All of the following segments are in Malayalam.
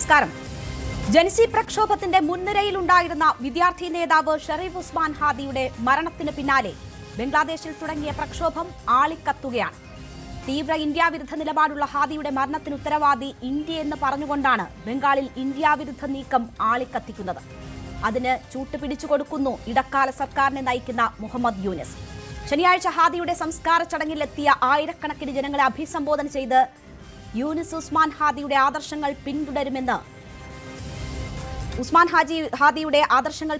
നമസ്കാരം. ജൻസി പ്രക്ഷോഭത്തിന്റെ മുൻനിരയിലുണ്ടായിരുന്ന വിദ്യാർത്ഥി നേതാവ് ഷെരീഫ് ഉസ്മാൻ ഹാദിയുടെ മരണത്തിന് പിന്നാലെ ബംഗ്ലാദേശിൽ തുടങ്ങിയ പ്രക്ഷോഭം ആളിക്കത്തുകയാണ്. തീവ്ര ഇന്ത്യ വിരുദ്ധ നിലപാടുള്ള ഹാദിയുടെ മരണത്തിന് ഉത്തരവാദി ഇന്ത്യയെന്ന് പറഞ്ഞുകൊണ്ടാണ് ബംഗാളിൽ ഇന്ത്യ വിരുദ്ധ നീക്കം ആളിക്കത്തിക്കുന്നത്. അതിന് ചൂട്ടുപിടിച്ചു കൊടുക്കുന്നു ഇടക്കാല സർക്കാരിനെ നയിക്കുന്ന മുഹമ്മദ് യൂനിസ്. ശനിയാഴ്ച ഹാദിയുടെ സംസ്കാര ചടങ്ങിലെത്തിയ ആയിരക്കണക്കിന് ജനങ്ങളെ അഭിസംബോധന ചെയ്ത് യൂനിസ് ഉസ്മാൻ ഹാദിയുടെ ആദർശങ്ങൾ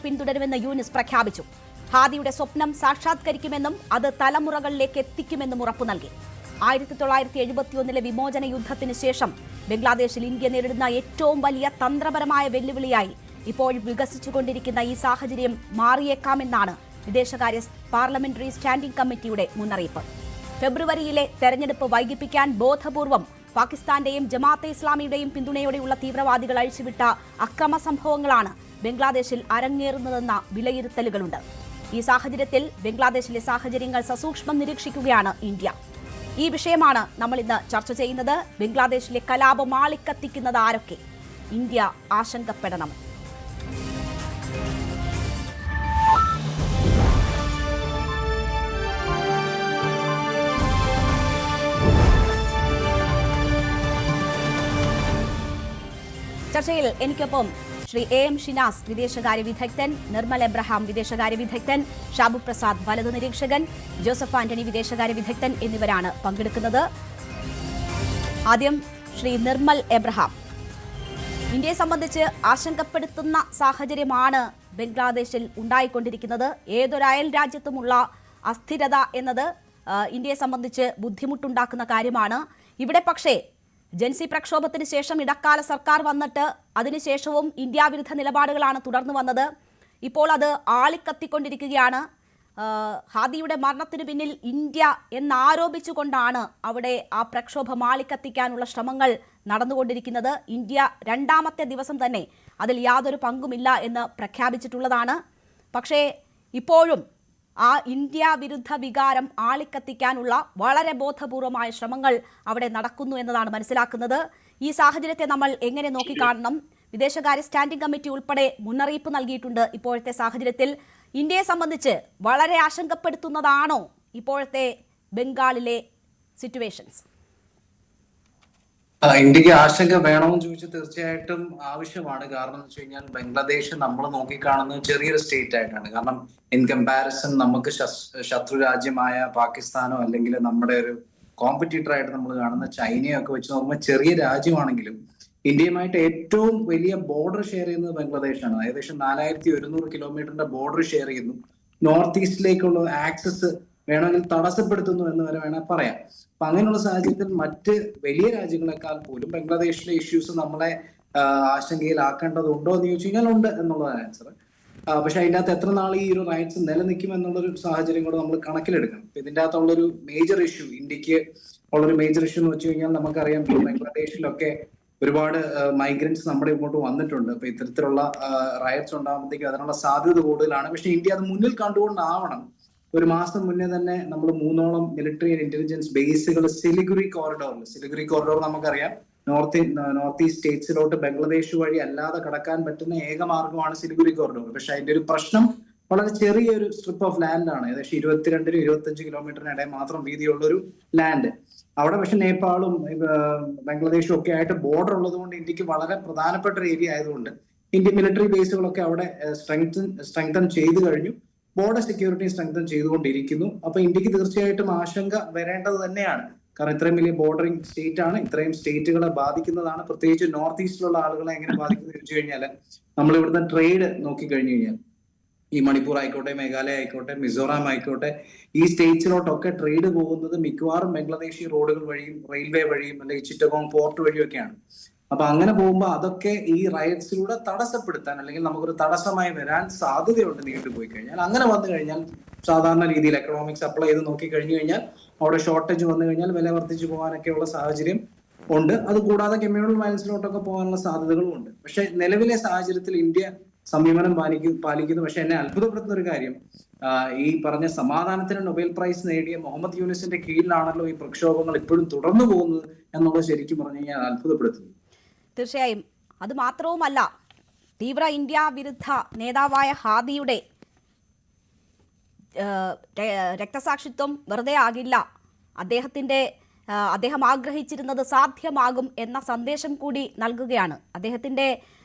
പിന്തുടരുമെന്ന് യൂനിസ് പ്രഖ്യാപിച്ചു. ഹാദിയുടെ സ്വപ്നം സാക്ഷാത്കരിക്കുമെന്നും അത് തലമുറകളിലേക്ക് എത്തിക്കുമെന്നും ഉറപ്പു നൽകി. 1971 വിമോചന യുദ്ധത്തിന് ശേഷം ബംഗ്ലാദേശിൽ ഇന്ത്യ നേരിടുന്ന ഏറ്റവും വലിയ തന്ത്രപരമായ വെല്ലുവിളിയായി ഇപ്പോൾ വികസിച്ചുകൊണ്ടിരിക്കുന്ന ഈ സാഹചര്യം മാറിയേക്കാമെന്നാണ് വിദേശകാര്യ പാർലമെന്ററി സ്റ്റാൻഡിംഗ് കമ്മിറ്റിയുടെ മുന്നറിയിപ്പ്. ഫെബ്രുവരിയിലെ തെരഞ്ഞെടുപ്പ് വൈകിപ്പിക്കാൻ ബോധപൂർവം പാകിസ്ഥാന്റെയും ജമാഅത്തെ ഇസ്ലാമിയുടെയും പിന്തുണയോടെയുള്ള തീവ്രവാദികൾ അഴിച്ചുവിട്ട അക്രമ സംഭവങ്ങളാണ് ബംഗ്ലാദേശിൽ അരങ്ങേറുന്നതെന്ന വിലയിരുത്തലുകളുണ്ട്. ഈ സാഹചര്യത്തിൽ ബംഗ്ലാദേശിലെ സാഹചര്യങ്ങൾ സസൂക്ഷ്മം നിരീക്ഷിക്കുകയാണ് ഇന്ത്യ. ഈ വിഷയമാണ് നമ്മൾ ഇന്ന് ചർച്ച ചെയ്യുന്നത്. ബംഗ്ലാദേശിലെ കലാപം ആളിക്കത്തിക്കുന്നത് ആരൊക്കെ? ഇന്ത്യ ആശങ്കപ്പെടണം. ചർച്ചയിൽ എനിക്കൊപ്പം ശ്രീ എം ഷിനാസ് വിദേശകാര്യ വിദഗ്ധൻ, നിർമ്മൽ എബ്രഹാം വിദേശകാര്യ വിദഗ്ധൻ, ഷാബു പ്രസാദ് വലതു നിരീക്ഷകൻ, ജോസഫ് ആന്റണി വിദേശകാര്യ വിദഗ്ധൻ എന്നിവരാണ് പങ്കെടുക്കുന്നത്. ആദ്യം ശ്രീ നിർമ്മൽ എബ്രഹാം, ഇന്ത്യയെ സംബന്ധിച്ച് ആശങ്കപ്പെടുത്തുന്ന സാഹചര്യമാണ് ബംഗ്ലാദേശിൽ ഉണ്ടായിക്കൊണ്ടിരിക്കുന്നത്. ഏതൊരു അയൽ രാജ്യത്തുമുള്ള അസ്ഥിരത എന്നത് ഇന്ത്യയെ സംബന്ധിച്ച് ബുദ്ധിമുട്ടുണ്ടാക്കുന്ന കാര്യമാണ്. ഇവിടെ പക്ഷേ ജൻസി പ്രക്ഷോഭത്തിന് ശേഷം ഇടക്കാല സർക്കാർ വന്നിട്ട് അതിനുശേഷവും ഇന്ത്യ വിരുദ്ധ നിലപാടുകളാണ് തുടർന്നു വന്നത്. ഇപ്പോൾ അത് ആളിക്കത്തിക്കൊണ്ടിരിക്കുകയാണ്. ഹാദിയുടെ മരണത്തിനു പിന്നിൽ ഇന്ത്യ എന്നാരോപിച്ചുകൊണ്ടാണ് അവിടെ ആ പ്രക്ഷോഭം ആളിക്കത്തിക്കാനുള്ള ശ്രമങ്ങൾ നടന്നുകൊണ്ടിരിക്കുന്നത്. ഇന്ത്യ രണ്ടാമത്തെ ദിവസം തന്നെ അതിൽ യാതൊരു പങ്കുമില്ല എന്ന് പ്രഖ്യാപിച്ചിട്ടുള്ളതാണ്. പക്ഷേ ഇപ്പോഴും ആ ഇന്ത്യ വിരുദ്ധ വികാരം ആളിക്കത്തിക്കാനുള്ള വളരെ ബോധപൂർവമായ ശ്രമങ്ങൾ അവിടെ നടക്കുന്നു എന്നതാണ് മനസ്സിലാക്കുന്നത്. ഈ സാഹചര്യത്തെ നമ്മൾ എങ്ങനെ നോക്കിക്കാണണം? വിദേശകാര്യ സ്റ്റാൻഡിംഗ് കമ്മിറ്റി ഉൾപ്പെടെ മുന്നറിയിപ്പ് നൽകിയിട്ടുണ്ട്. ഇപ്പോഴത്തെ സാഹചര്യത്തിൽ ഇന്ത്യയെ സംബന്ധിച്ച് വളരെ ആശങ്കപ്പെടുത്തുന്നതാണോ ഇപ്പോഴത്തെ ബംഗാളിലെ സിറ്റുവേഷൻസ്? ഇന്ത്യക്ക് ആശങ്ക വേണമെന്ന് ചോദിച്ചാൽ തീർച്ചയായിട്ടും ആവശ്യമാണ്. കാരണം എന്ന് വെച്ച് കഴിഞ്ഞാൽ ബംഗ്ലാദേശ് നമ്മൾ നോക്കിക്കാണുന്നത് ചെറിയൊരു സ്റ്റേറ്റ് ആയിട്ടാണ്. കാരണം ഇൻ കമ്പാരിസൺ നമുക്ക് ശത്രു രാജ്യമായ പാകിസ്ഥാനോ അല്ലെങ്കിൽ നമ്മുടെ ഒരു കോമ്പറ്റീറ്റർ ആയിട്ട് നമ്മൾ കാണുന്ന ചൈനയോ ഒക്കെ വെച്ച് നോക്കുമ്പോൾ ചെറിയ രാജ്യമാണെങ്കിലും ഇന്ത്യയുമായിട്ട് ഏറ്റവും വലിയ ബോർഡർ ഷെയർ ചെയ്യുന്നത് ബംഗ്ലാദേശാണ്. ഏകദേശം 4100 കിലോമീറ്ററിന്റെ ബോർഡർ ഷെയർ ചെയ്യുന്നു. നോർത്ത് ഈസ്റ്റിലേക്കുള്ള ആക്സസ് വേണമെങ്കിൽ തടസ്സപ്പെടുത്തുന്നു എന്ന് വരെ വേണമെങ്കിൽ പറയാം. അപ്പൊ അങ്ങനെയുള്ള സാഹചര്യത്തിൽ മറ്റ് വലിയ രാജ്യങ്ങളെക്കാൾ പോലും ബംഗ്ലാദേശിലെ ഇഷ്യൂസ് നമ്മളെ ആശങ്കയിലാക്കേണ്ടതുണ്ടോ എന്ന് ചോദിച്ചു കഴിഞ്ഞാൽ ഉണ്ട് എന്നുള്ളതാണ് ആൻസർ. പക്ഷെ അതിൻ്റെ അകത്ത് എത്ര നാൾ ഈ ഒരു റൈറ്റ്സ് നിലനിൽക്കും എന്നുള്ളൊരു സാഹചര്യം കൂടെ നമ്മൾ കണക്കിലെടുക്കണം. ഇതിൻ്റെ അകത്തുള്ളൊരു മേജർ ഇഷ്യൂ, ഇന്ത്യക്ക് ഉള്ളൊരു മേജർ ഇഷ്യൂ എന്ന് വെച്ച് കഴിഞ്ഞാൽ നമുക്കറിയാം ബംഗ്ലാദേശിലൊക്കെ ഒരുപാട് മൈഗ്രൻസ് നമ്മുടെ ഇങ്ങോട്ട് വന്നിട്ടുണ്ട്. അപ്പൊ ഇത്തരത്തിലുള്ള റൈറ്റ്സ് ഉണ്ടാകുമ്പോഴത്തേക്കും അതിനുള്ള സാധ്യത കൂടുതലാണ്. പക്ഷെ ഇന്ത്യ അത് മുന്നിൽ കണ്ടുകൊണ്ടാവണം. ഒരു മാസം മുന്നേ തന്നെ നമ്മൾ 3 മിലിറ്ററി ആൻഡ് ഇന്റലിജൻസ് ബേസുകൾ സിലിഗുരി കോറിഡോർ നമുക്കറിയാം നോർത്ത് ഈസ്റ്റ് സ്റ്റേറ്റ്സിലോട്ട് ബംഗ്ലാദേശ് വഴി അല്ലാതെ കടക്കാൻ പറ്റുന്ന ഏക മാർഗമാണ് സിലിഗുരി കോറിഡോർ. പക്ഷെ അതിന്റെ ഒരു പ്രശ്നം വളരെ ചെറിയൊരു സ്ട്രിപ്പ് ഓഫ് ലാൻഡ് ആണ്. ഏകദേശം 22-25 കിലോമീറ്ററിനിടയിൽ മാത്രം വീതിയുള്ള ഒരു ലാൻഡ്. അവിടെ പക്ഷെ നേപ്പാളും ബംഗ്ലാദേശും ഒക്കെ ആയിട്ട് ബോർഡർ ഉള്ളത് കൊണ്ട് ഇന്ത്യക്ക് വളരെ പ്രധാനപ്പെട്ട ഒരു ഏരിയ ആയതുകൊണ്ട് ഇന്ത്യൻ മിലിറ്ററി ബേസുകളൊക്കെ അവിടെ സ്ട്രെങ്തൻ ചെയ്തു കഴിഞ്ഞു. ബോർഡർ സെക്യൂരിറ്റി സ്ട്രെങ്തൻ ചെയ്തുകൊണ്ടിരിക്കുന്നു. അപ്പൊ ഇന്ത്യക്ക് തീർച്ചയായിട്ടും ആശങ്ക വരേണ്ടത് തന്നെയാണ്. കാരണം ഇത്രയും വലിയ ബോർഡറിംഗ് സ്റ്റേറ്റ് ആണ്, ഇത്രയും സ്റ്റേറ്റുകളെ ബാധിക്കുന്നതാണ്. പ്രത്യേകിച്ച് നോർത്ത് ഈസ്റ്റിലുള്ള ആളുകളെ എങ്ങനെ ബാധിക്കുന്നത് ചോദിച്ചു കഴിഞ്ഞാൽ നമ്മൾ ഇവിടുത്തെ ട്രേഡ് നോക്കിക്കഴിഞ്ഞു കഴിഞ്ഞാൽ ഈ മണിപ്പൂർ ആയിക്കോട്ടെ, മേഘാലയ ആയിക്കോട്ടെ, മിസോറാം ആയിക്കോട്ടെ, ഈ സ്റ്റേറ്റ്സിലോട്ടൊക്കെ ട്രേഡ് പോകുന്നത് മിക്കവാറും ബംഗ്ലാദേശി റോഡുകൾ വഴിയും റെയിൽവേ വഴിയും അല്ലെങ്കിൽ ചിറ്റഗോങ് പോർട്ട് വഴിയൊക്കെയാണ്. അപ്പൊ അങ്ങനെ പോകുമ്പോൾ അതൊക്കെ ഈ റൈറ്റ്സിലൂടെ തടസ്സപ്പെടുത്താൻ അല്ലെങ്കിൽ നമുക്കൊരു തടസ്സമായി വരാൻ സാധ്യതയുണ്ട് നീണ്ടുപോയി കഴിഞ്ഞാൽ. അങ്ങനെ വന്നു കഴിഞ്ഞാൽ സാധാരണ രീതിയിൽ എക്കണോമിക്സ് അപ്ലൈ ചെയ്ത് നോക്കി കഴിഞ്ഞു കഴിഞ്ഞാൽ അവിടെ ഷോർട്ടേജ് വന്നു കഴിഞ്ഞാൽ വില വർദ്ധിച്ചു പോകാനൊക്കെയുള്ള സാഹചര്യം ഉണ്ട്. അത് കൂടാതെ കമ്മ്യൂണൽ വയലൻസിലോട്ടൊക്കെ പോകാനുള്ള സാധ്യതകളും ഉണ്ട്. പക്ഷെ നിലവിലെ സാഹചര്യത്തിൽ ഇന്ത്യ സംയമനം പാലിക്കുന്നു. പക്ഷെ എന്നെ അത്ഭുതപ്പെടുത്തുന്ന ഒരു കാര്യം, ഈ പറഞ്ഞ സമാധാനത്തിന് നൊബേൽ പ്രൈസ് നേടിയ മുഹമ്മദ് യൂനിസിന്റെ കീഴിലാണല്ലോ ഈ പ്രക്ഷോഭങ്ങൾ ഇപ്പോഴും തുടർന്നു പോകുന്നത് എന്നുള്ളത് ശരിക്കും പറഞ്ഞു കഴിഞ്ഞാൽ അത്ഭുതപ്പെടുത്തുന്നു. തീർച്ചയായും അതുമാത്രവുമല്ല, തീവ്ര ഇന്ത്യ വിരുദ്ധ നേതാവായ ഹാദിയുടെ രക്തസാക്ഷിത്വം വെറുതെ ആകില്ല, അദ്ദേഹം ആഗ്രഹിച്ചിരുന്നത് സാധ്യമാകും എന്ന സന്ദേശം കൂടി നൽകുകയാണ്. അദ്ദേഹത്തിന്റെ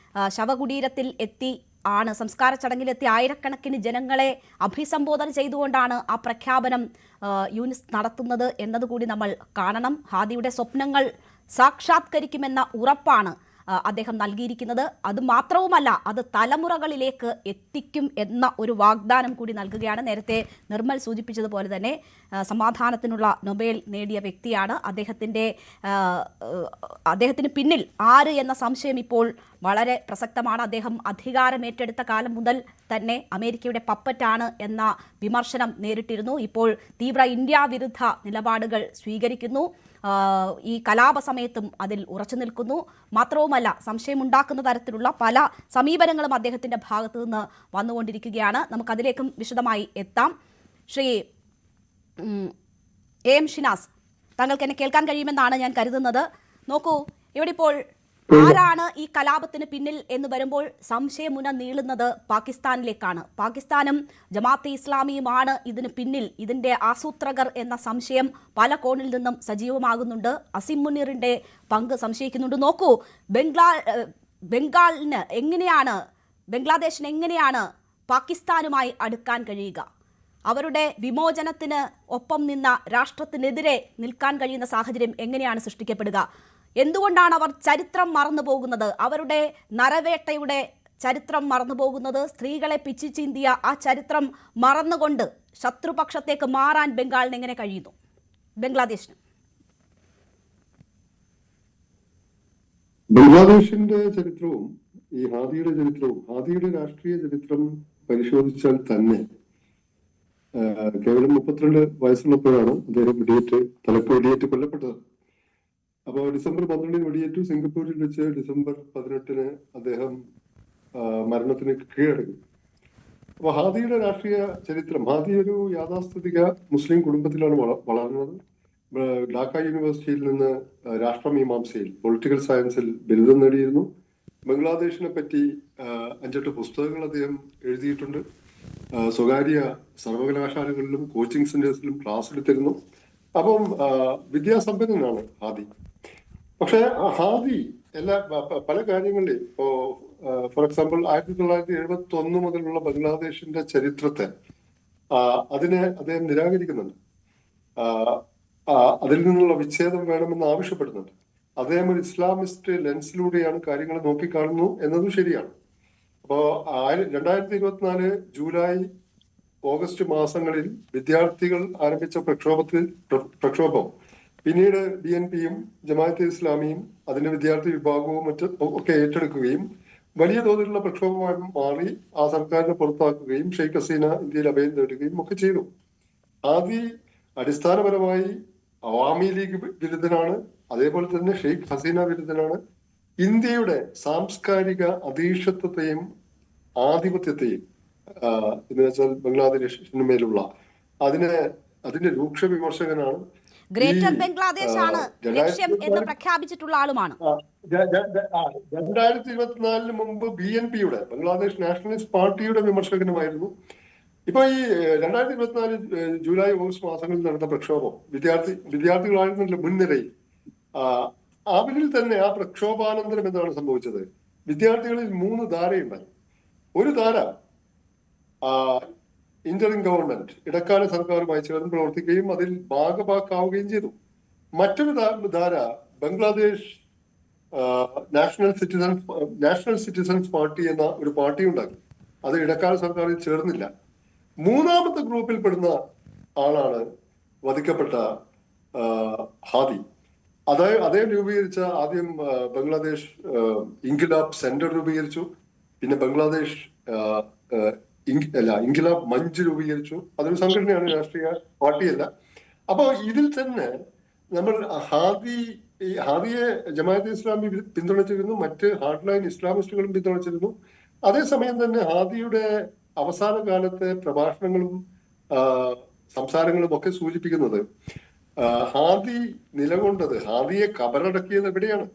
ശവകുടീരത്തിൽ എത്തി സംസ്കാര ചടങ്ങിലെത്തി ആയിരക്കണക്കിന് ജനങ്ങളെ അഭിസംബോധന ചെയ്തുകൊണ്ടാണ് ആ പ്രഖ്യാപനം യൂനിസ് നടത്തുന്നത് എന്നതുകൂടി നമ്മൾ കാണണം. ഹാദിയുടെ സ്വപ്നങ്ങൾ സാക്ഷാത്കരിക്കുമെന്ന ഉറപ്പാണ് അദ്ദേഹം നൽകിയിരിക്കുന്നത്. അത് മാത്രവുമല്ല, അത് തലമുറകളിലേക്ക് എത്തിക്കും എന്ന ഒരു വാഗ്ദാനം കൂടി നൽകുകയാണ്. നേരത്തെ നിർമ്മൽ സൂചിപ്പിച്ചതുപോലെ തന്നെ സമാധാനത്തിനുള്ള നൊബേൽ നേടിയ വ്യക്തിയാണ്. അദ്ദേഹത്തിന് പിന്നിൽ ആര് എന്ന സംശയം ഇപ്പോൾ വളരെ പ്രസക്തമാണ്. അദ്ദേഹം അധികാരമേറ്റെടുത്ത കാലം മുതൽ തന്നെ അമേരിക്കയുടെ പപ്പറ്റാണ് എന്ന വിമർശനം നേരിട്ടിരുന്നു. ഇപ്പോൾ തീവ്ര ഇന്ത്യ വിരുദ്ധ നിലപാടുകൾ സ്വീകരിക്കുന്നു. ഈ കലാപ സമയത്തും അതിൽ ഉറച്ചു നിൽക്കുന്നു. മാത്രവുമല്ല, സംശയമുണ്ടാക്കുന്ന തരത്തിലുള്ള പല സമീപനങ്ങളും അദ്ദേഹത്തിന്റെ ഭാഗത്തു നിന്ന് വന്നുകൊണ്ടിരിക്കുകയാണ്. നമുക്കതിലേക്കും വിശദമായി എത്താം. ശ്രീ എം ഷിനാസ്, താങ്കൾക്ക് എന്നെ കേൾക്കാൻ കഴിയുമെന്നാണ് ഞാൻ കരുതുന്നത്. നോക്കൂ, ഇവിടെ ഇപ്പോൾ ആരാണ് ഈ കലാപത്തിന് പിന്നിൽ എന്ന് വരുമ്പോൾ സംശയമുന നീളുന്നത് പാകിസ്ഥാനിലേക്കാണ്. പാകിസ്ഥാനും ജമാഅത്തെ ഇസ്ലാമിയുമാണ് ഇതിന് പിന്നിൽ, ഇതിന്റെ ആസൂത്രകർ എന്ന സംശയം പല കോണിൽ നിന്നും സജീവമാകുന്നുണ്ട്. അസിം മുനീറിന്റെ പങ്ക് സംശയിക്കുന്നുണ്ട്. നോക്കൂ, ബംഗ്ലാദേശിന് എങ്ങനെയാണ് പാകിസ്ഥാനുമായി അടുക്കാൻ കഴിയുക? അവരുടെ വിമോചനത്തിന് ഒപ്പം നിന്ന രാഷ്ട്രത്തിനെതിരെ നിൽക്കാൻ കഴിയുന്ന സാഹചര്യം എങ്ങനെയാണ് സൃഷ്ടിക്കപ്പെടുക? എന്തുകൊണ്ടാണ് അവർ ചരിത്രം മറന്നുപോകുന്നത്? അവരുടെ നരവേട്ടയുടെ ചരിത്രം മറന്നുപോകുന്നത്? സ്ത്രീകളെ പിച്ചു ചീന്തിയ ആ ചരിത്രം മറന്നുകൊണ്ട് ശത്രുപക്ഷത്തേക്ക് മാറാൻ ബംഗാളിന് എങ്ങനെ കഴിയുന്നു? ബംഗ്ലാദേശിന് ബംഗ്ലാദേശിന്റെ ചരിത്രവും ഈ ഹാദിയുടെ ചരിത്രവും, ഹാദിയുടെ രാഷ്ട്രീയ ചരിത്രം പരിശോധിച്ചാൽ തന്നെ കേവലം 32 വയസ്സുള്ളപ്പോഴാണ് അദ്ദേഹം തലക്ക് വെടിയേറ്റ് കൊല്ലപ്പെട്ടത്. അപ്പോൾ ഡിസംബർ 12 വെടിയേറ്റു. സിംഗപ്പൂരിൽ വെച്ച് ഡിസംബർ 18 അദ്ദേഹം മരണത്തിന് കീഴടങ്ങി. അപ്പൊ ഹാദിയുടെ രാഷ്ട്രീയ ചരിത്രം, ഹാദി ഒരു യാഥാസ്ഥിതിക മുസ്ലിം കുടുംബത്തിലാണ് വളർന്നത്. ഢാക്ക യൂണിവേഴ്സിറ്റിയിൽ നിന്ന് രാഷ്ട്രമീമാംസയിൽ, പൊളിറ്റിക്കൽ സയൻസിൽ ബിരുദം നേടിയിരുന്നു. ബംഗ്ലാദേശിനെ പറ്റി 5-8 പുസ്തകങ്ങൾ അദ്ദേഹം എഴുതിയിട്ടുണ്ട്. സ്വകാര്യ സർവകലാശാലകളിലും കോച്ചിങ് സെന്റേഴ്സിലും ക്ലാസ് എടുത്തിരുന്നു. അപ്പം വിദ്യാസമ്പന്നനാണ് ഹാദി. പക്ഷെ ഹാദി പല കാര്യങ്ങളിലും ഇപ്പോ ഫോർ എക്സാമ്പിൾ 1971 മുതലുള്ള ബംഗ്ലാദേശിന്റെ ചരിത്രത്തെ അതിനെ അദ്ദേഹം നിരാകരിക്കുന്നുണ്ട്. അതിൽ നിന്നുള്ള വിച്ഛേദം വേണമെന്ന് ആവശ്യപ്പെടുന്നുണ്ട്. അദ്ദേഹം ഒരു ഇസ്ലാമിസ്റ്റ് ലെൻസിലൂടെയാണ് കാര്യങ്ങൾ നോക്കിക്കാണുന്നു എന്നതും ശരിയാണ്. അപ്പോ 2024 ജൂലൈ ഓഗസ്റ്റ് മാസങ്ങളിൽ വിദ്യാർത്ഥികൾ ആരംഭിച്ച പ്രക്ഷോഭം പിന്നീട് BNPയും ജമാഅത്തെ ഇസ്ലാമിയും അതിന്റെ വിദ്യാർത്ഥി വിഭാഗവും മറ്റും ഒക്കെ ഏറ്റെടുക്കുകയും വലിയ തോതിലുള്ള പ്രക്ഷോഭമായി മാറി ആ സർക്കാരിനെ പുറത്താക്കുകയും ഷെയ്ഖ് ഹസീന ഇന്ത്യയിൽ അഭയം തേടുകയും ഒക്കെ ചെയ്തു. ആദ്യ അടിസ്ഥാനപരമായി അവാമി ലീഗ് വിരുദ്ധനാണ്, അതേപോലെ തന്നെ ഷെയ്ഖ് ഹസീന വിരുദ്ധനാണ്. ഇന്ത്യയുടെ സാംസ്കാരിക അധീശത്വത്തെയും ആധിപത്യത്തെയും എന്ന് വെച്ചാൽ ബംഗ്ലാദേശിന് മേലുള്ള അതിന്റെ രൂക്ഷ വിമർശകനാണ്. ഗ്രേറ്റർ ബംഗ്ലാദേശ് ആണ് ലക്ഷ്യം എന്ന് പ്രഖ്യാപിച്ചിട്ടുള്ള ആളുമാണ്. 2024 മുമ്പ് BNPയുടെ, ബംഗ്ലാദേശ് നാഷണലിസ്റ്റ് പാർട്ടിയുടെ വിമർശകനുമായിരുന്നു. ഇപ്പൊ ഈ 2024 ജൂലൈ ഓഗസ്റ്റ് മാസങ്ങളിൽ നടന്ന പ്രക്ഷോഭം വിദ്യാർത്ഥികളായിരുന്നല്ലോ മുൻനിരയിൽ. അവരിൽ തന്നെ ആ പ്രക്ഷോഭാനന്തരം എന്താണ് സംഭവിച്ചത്? വിദ്യാർത്ഥികളിൽ 3 ധാരയുണ്ടായി. ഒരു ധാര ഇന്ററിം ഗവൺമെന്റ്, ഇടക്കാല സർക്കാരുമായി ചേർന്ന് പ്രവർത്തിക്കുകയും അതിൽ ഭാഗഭാക്കാവുകയും ചെയ്തു. മറ്റൊരു ധാര ബംഗ്ലാദേശ് നാഷണൽ സിറ്റിസൺസ് പാർട്ടി എന്ന ഒരു പാർട്ടി ഉണ്ടാക്കി. അത് ഇടക്കാല സർക്കാരിൽ ചേർന്നില്ല. മൂന്നാമത്തെ ഗ്രൂപ്പിൽ പെടുന്ന ആളാണ് വധിക്കപ്പെട്ട ഹാദി. അദ്ദേഹം രൂപീകരിച്ച ആദ്യം ബംഗ്ലാദേശ് ഇൻകിലാബ് സെന്റർ രൂപീകരിച്ചു. പിന്നെ ബംഗ്ലാദേശ് ഇൻകിലാബ് മഞ്ച് രൂപീകരിച്ചു. അതൊരു സംഘടനയാണ്, രാഷ്ട്രീയ പാർട്ടിയല്ല. അപ്പൊ ഇതിൽ തന്നെ നമ്മൾ ഹാദിയെ ജമാഅത്തെ ഇസ്ലാമി പിന്തുണച്ചിരുന്നു, മറ്റ് ഹാർഡ്ലൈൻ ഇസ്ലാമിസ്റ്റുകളും പിന്തുണച്ചിരുന്നു. അതേസമയം തന്നെ ഹാദിയുടെ അവസാന കാലത്തെ പ്രഭാഷണങ്ങളും സംസാരങ്ങളും ഒക്കെ സൂചിപ്പിക്കുന്നത് ഹാദി നിലകൊണ്ടത്, ഹാദിയെ കബറടക്കിയത് എവിടെയാണ്?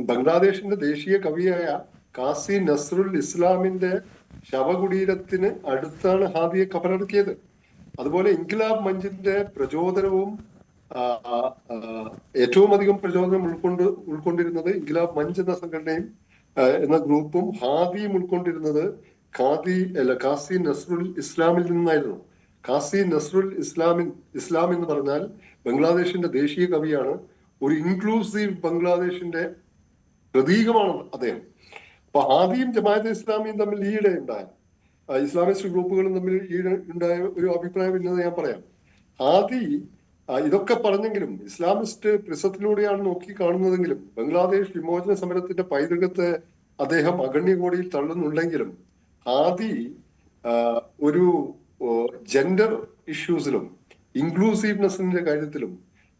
ബംഗ്ലാദേശിന്റെ ദേശീയ കവിയായ കാസി നസ്രുൽ ഇസ്ലാമിന്റെ ശവകുടീരത്തിന് അടുത്താണ് ഹാദിയെ കബറടക്കിയത്. അതുപോലെ ഇൻക്ലാബ് മഞ്ചിന്റെ പ്രചോദനവും ഏറ്റവും അധികം പ്രചോദനം ഉൾക്കൊണ്ടിരുന്നത് ഇൻക്ലാബ് മഞ്ച് എന്ന സംഘടനയും എന്ന ഗ്രൂപ്പും ഹാദിയും ഉൾക്കൊണ്ടിരുന്നത് കാസി നസ്രുൽ ഇസ്ലാമിൽ നിന്നായിരുന്നു. കാസി നസ്രുൽ ഇസ്ലാം എന്ന് പറഞ്ഞാൽ ബംഗ്ലാദേശിന്റെ ദേശീയ കവിയാണ്. ഒരു ഇൻക്ലൂസീവ് ബംഗ്ലാദേശിന്റെ പ്രതീകമാണ് അദ്ദേഹം. അപ്പൊ ഹാദിയും ജമാഅത്തെ ഇസ്ലാമിയും തമ്മിൽ ഈയിടെ ഉണ്ടായ ഇസ്ലാമിസ്റ്റ് ഗ്രൂപ്പുകളും തമ്മിൽ ഈയിടെ ഉണ്ടായ ഒരു അഭിപ്രായ ഭിന്നത ഞാൻ പറയാം. ഹാദി ഇതൊക്കെ പറഞ്ഞെങ്കിലും ഇസ്ലാമിസ്റ്റ് പ്രിസത്തിലൂടെയാണ് നോക്കി കാണുന്നതെങ്കിലും ബംഗ്ലാദേശ് വിമോചന സമരത്തിന്റെ പൈതൃകത്തെ അദ്ദേഹം അഗണ്യകോടിയിൽ തള്ളുന്നുണ്ടെങ്കിലും ഹാദി ഒരു ജെൻഡർ ഇഷ്യൂസിലും ഇൻക്ലൂസീവ്നെസിന്റെ കാര്യത്തിലും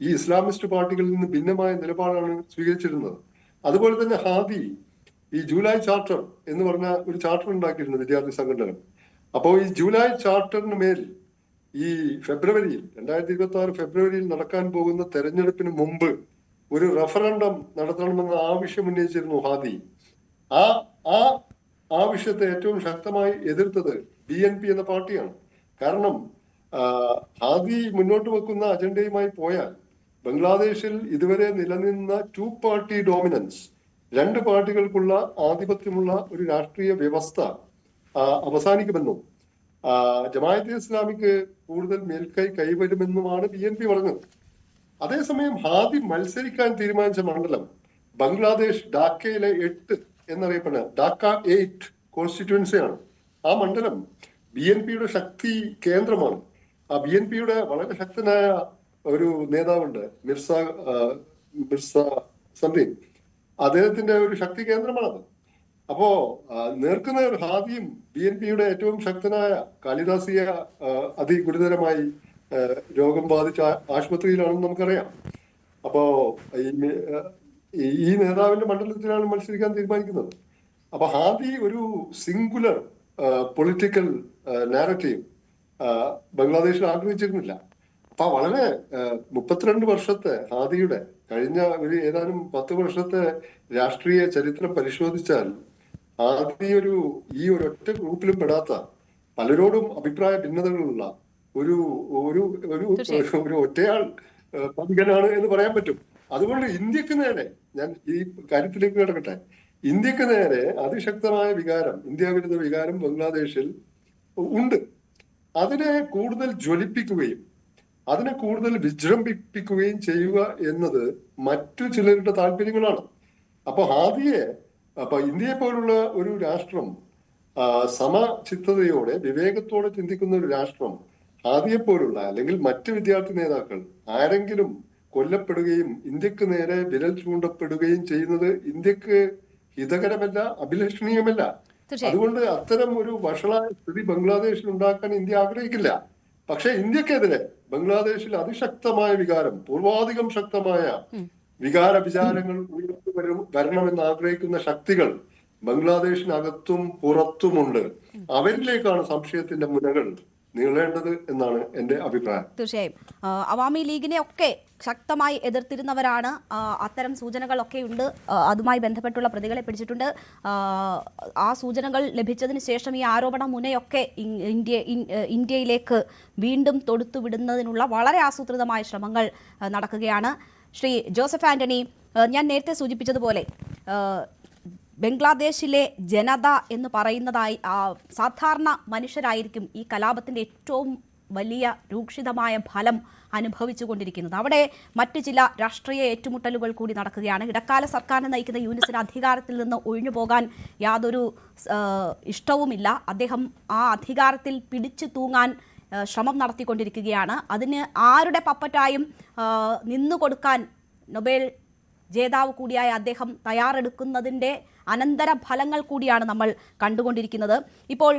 ഈ ഇസ്ലാമിസ്റ്റ് പാർട്ടികളിൽ നിന്ന് ഭിന്നമായ നിലപാടാണ് സ്വീകരിച്ചിരുന്നത്. അതുപോലെ തന്നെ ഹാദി ഈ ജൂലൈ ചാർട്ടർ എന്ന് പറഞ്ഞ ഒരു ചാർട്ടർ ഉണ്ടാക്കിയിരുന്നു വിദ്യാർത്ഥി സംഘടന. അപ്പോൾ ഈ ജൂലൈ ചാർട്ടറിന് മേൽ ഈ 2026 ഫെബ്രുവരിയിൽ നടക്കാൻ പോകുന്ന തെരഞ്ഞെടുപ്പിന് മുമ്പ് ഒരു റഫറൻഡം നടത്തണമെന്ന ആവശ്യം ഉന്നയിച്ചിരുന്നു ഹാദി. ആ ആവശ്യത്തെ ഏറ്റവും ശക്തമായി എതിർത്തത് BNP എന്ന പാർട്ടിയാണ്. കാരണം ഹാദി മുന്നോട്ട് വെക്കുന്ന അജണ്ടയുമായി പോയാൽ ബംഗ്ലാദേശിൽ ഇതുവരെ നിലനിന്ന 2 പാർട്ടി ഡോമിനൻസ്, 2 പാർട്ടികൾക്കുള്ള ആധിപത്യമുള്ള ഒരു രാഷ്ട്രീയ വ്യവസ്ഥ അവസാനിക്കുമെന്നും ജമാഅത്തെ ഇസ്ലാമിക്ക് കൂടുതൽ മേൽക്കൈ കൈവരുമെന്നുമാണ് BNP പറഞ്ഞത്. അതേസമയം ഹാദി മത്സരിക്കാൻ തീരുമാനിച്ച മണ്ഡലം ബംഗ്ലാദേശ് ഡാക്കയിലെ 8 എന്നറിയപ്പെടുന്ന ഡാക്ക 8 കോൺസ്റ്റിറ്റ്യുവൻസിയാണ്. ആ മണ്ഡലം BNPയുടെ ശക്തി കേന്ദ്രമാണ്. ആ BNPയുടെ വളരെ ശക്തനായ ഒരു നേതാവുണ്ട്, മിർസ സംതിങ്. അദ്ദേഹത്തിന്റെ ഒരു ശക്തി കേന്ദ്രമാണത്. അപ്പോ നേർക്കുന്ന ഹാദിയും BNPയുടെ ഏറ്റവും ശക്തനായ കാളിദാസിയെ അതിഗുരുതരമായി രോഗം ബാധിച്ച ആശുപത്രിയിലാണെന്ന് നമുക്കറിയാം. അപ്പോ ഈ നേതാവിന്റെ മണ്ഡലത്തിലാണ് മത്സരിക്കാൻ തീരുമാനിക്കുന്നത്. അപ്പൊ ഹാദി ഒരു സിംഗുലർ പൊളിറ്റിക്കൽ നാരറ്റീവ് ബംഗ്ലാദേശിൽ ആഗ്രഹിച്ചിരുന്നില്ല. അപ്പൊ വളരെ 32 വർഷത്തെ ഹാദിയുടെ കഴിഞ്ഞ ഏതാനും 10 വർഷത്തെ രാഷ്ട്രീയ ചരിത്രം പരിശോധിച്ചാൽ ഹാദി ഈ ഒരൊറ്റ ഗ്രൂപ്പിലും പെടാത്ത, പലരോടും അഭിപ്രായ ഭിന്നതകളുള്ള ഒരു ഒറ്റയാൾ പതികനാണ് എന്ന് പറയാൻ പറ്റും. അതുകൊണ്ട് ഇന്ത്യക്ക് നേരെ, ഞാൻ ഈ കാര്യത്തിലേക്ക് കിടക്കട്ടെ, ഇന്ത്യക്ക് നേരെ അതിശക്തമായ വികാരം, ഇന്ത്യാവിരുദ്ധ വികാരം ബംഗ്ലാദേശിൽ ഉണ്ട്. അതിനെ കൂടുതൽ ജ്വലിപ്പിക്കുകയും അതിനെ കൂടുതൽ വിജൃംഭിപ്പിക്കുകയും ചെയ്യുക എന്നത് മറ്റു ചിലരുടെ താല്പര്യങ്ങളാണ്. അപ്പൊ ഇന്ത്യയെ പോലുള്ള ഒരു രാഷ്ട്രം, സമചിത്തതയോടെ വിവേകത്തോടെ ചിന്തിക്കുന്ന ഒരു രാഷ്ട്രം, ഹാദിയെ പോലുള്ള അല്ലെങ്കിൽ മറ്റ് വിദ്യാർത്ഥി നേതാക്കൾ ആരെങ്കിലും കൊല്ലപ്പെടുകയും ഇന്ത്യക്ക് നേരെ വിരൽ ചൂണ്ടപ്പെടുകയും ചെയ്യുന്നത് ഇന്ത്യക്ക് ഹിതകരമല്ല, അഭിലഷണീയമല്ല. അതുകൊണ്ട് അത്തരം ഒരു വഷളായ സ്ഥിതി ബംഗ്ലാദേശിൽ ഉണ്ടാക്കാൻ ഇന്ത്യ ആഗ്രഹിക്കില്ല. പക്ഷെ ഇന്ത്യക്കെതിരെ ബംഗ്ലാദേശിൽ അതിശക്തമായ വികാരം, പൂർവാധികം ശക്തമായ വിചാരങ്ങൾ ഉയർന്നു വരണമെന്ന് ആഗ്രഹിക്കുന്ന ശക്തികൾ ബംഗ്ലാദേശിനകത്തും പുറത്തുമുണ്ട്. അവരിലേക്കാണ് സംശയത്തിന്റെ മുനകൾ നീളേണ്ടത് എന്നാണ് എന്റെ അഭിപ്രായം. തീർച്ചയായും അവാമി ലീഗിനെ ഒക്കെ ശക്തമായി എതിർത്തിരുന്നവരാണ്. അത്തരം സൂചനകളൊക്കെ ഉണ്ട്. അതുമായി ബന്ധപ്പെട്ടുള്ള പ്രതികളെ പിടിച്ചിട്ടുണ്ട്. ആ സൂചനകൾ ലഭിച്ചതിന് ശേഷം ഈ ആരോപണ മുനയൊക്കെ ഇന്ത്യയിലേക്ക് വീണ്ടും തൊടുത്തുവിടുന്നതിനുള്ള വളരെ ആസൂത്രിതമായ ശ്രമങ്ങൾ നടക്കുകയാണ്. ശ്രീ ജോസഫ് ആന്റണി, ഞാൻ നേരത്തെ സൂചിപ്പിച്ചതുപോലെ ബംഗ്ലാദേശിലെ ജനത എന്ന് പറയുന്നതായി സാധാരണ മനുഷ്യരായിരിക്കും ഈ കലാപത്തിന്റെ ഏറ്റവും വലിയ രൂക്ഷിതമായ ഫലം അനുഭവിച്ചുകൊണ്ടിരിക്കുന്നത്. അവിടെ മറ്റ് ചില രാഷ്ട്രീയ ഏറ്റുമുട്ടലുകൾ കൂടി നടക്കുകയാണ്. ഇടക്കാല സർക്കാരിനെ നയിക്കുന്ന യൂനിസിന് അധികാരത്തിൽ നിന്ന് ഒഴിഞ്ഞു പോകാൻ യാതൊരു ഇഷ്ടവുമില്ല. അദ്ദേഹം ആ അധികാരത്തിൽ പിടിച്ചു തൂങ്ങാൻ ശ്രമം നടത്തിക്കൊണ്ടിരിക്കുകയാണ്. അതിന് ആരുടെ പപ്പറ്റായും നിന്നുകൊടുക്കാൻ നൊബേൽ ജേതാവ് കൂടിയായ അദ്ദേഹം തയ്യാറെടുക്കുന്നതിൻ്റെ അനന്തര ഫലങ്ങൾ കൂടിയാണ് നമ്മൾ കണ്ടുകൊണ്ടിരിക്കുന്നത്. ഇപ്പോൾ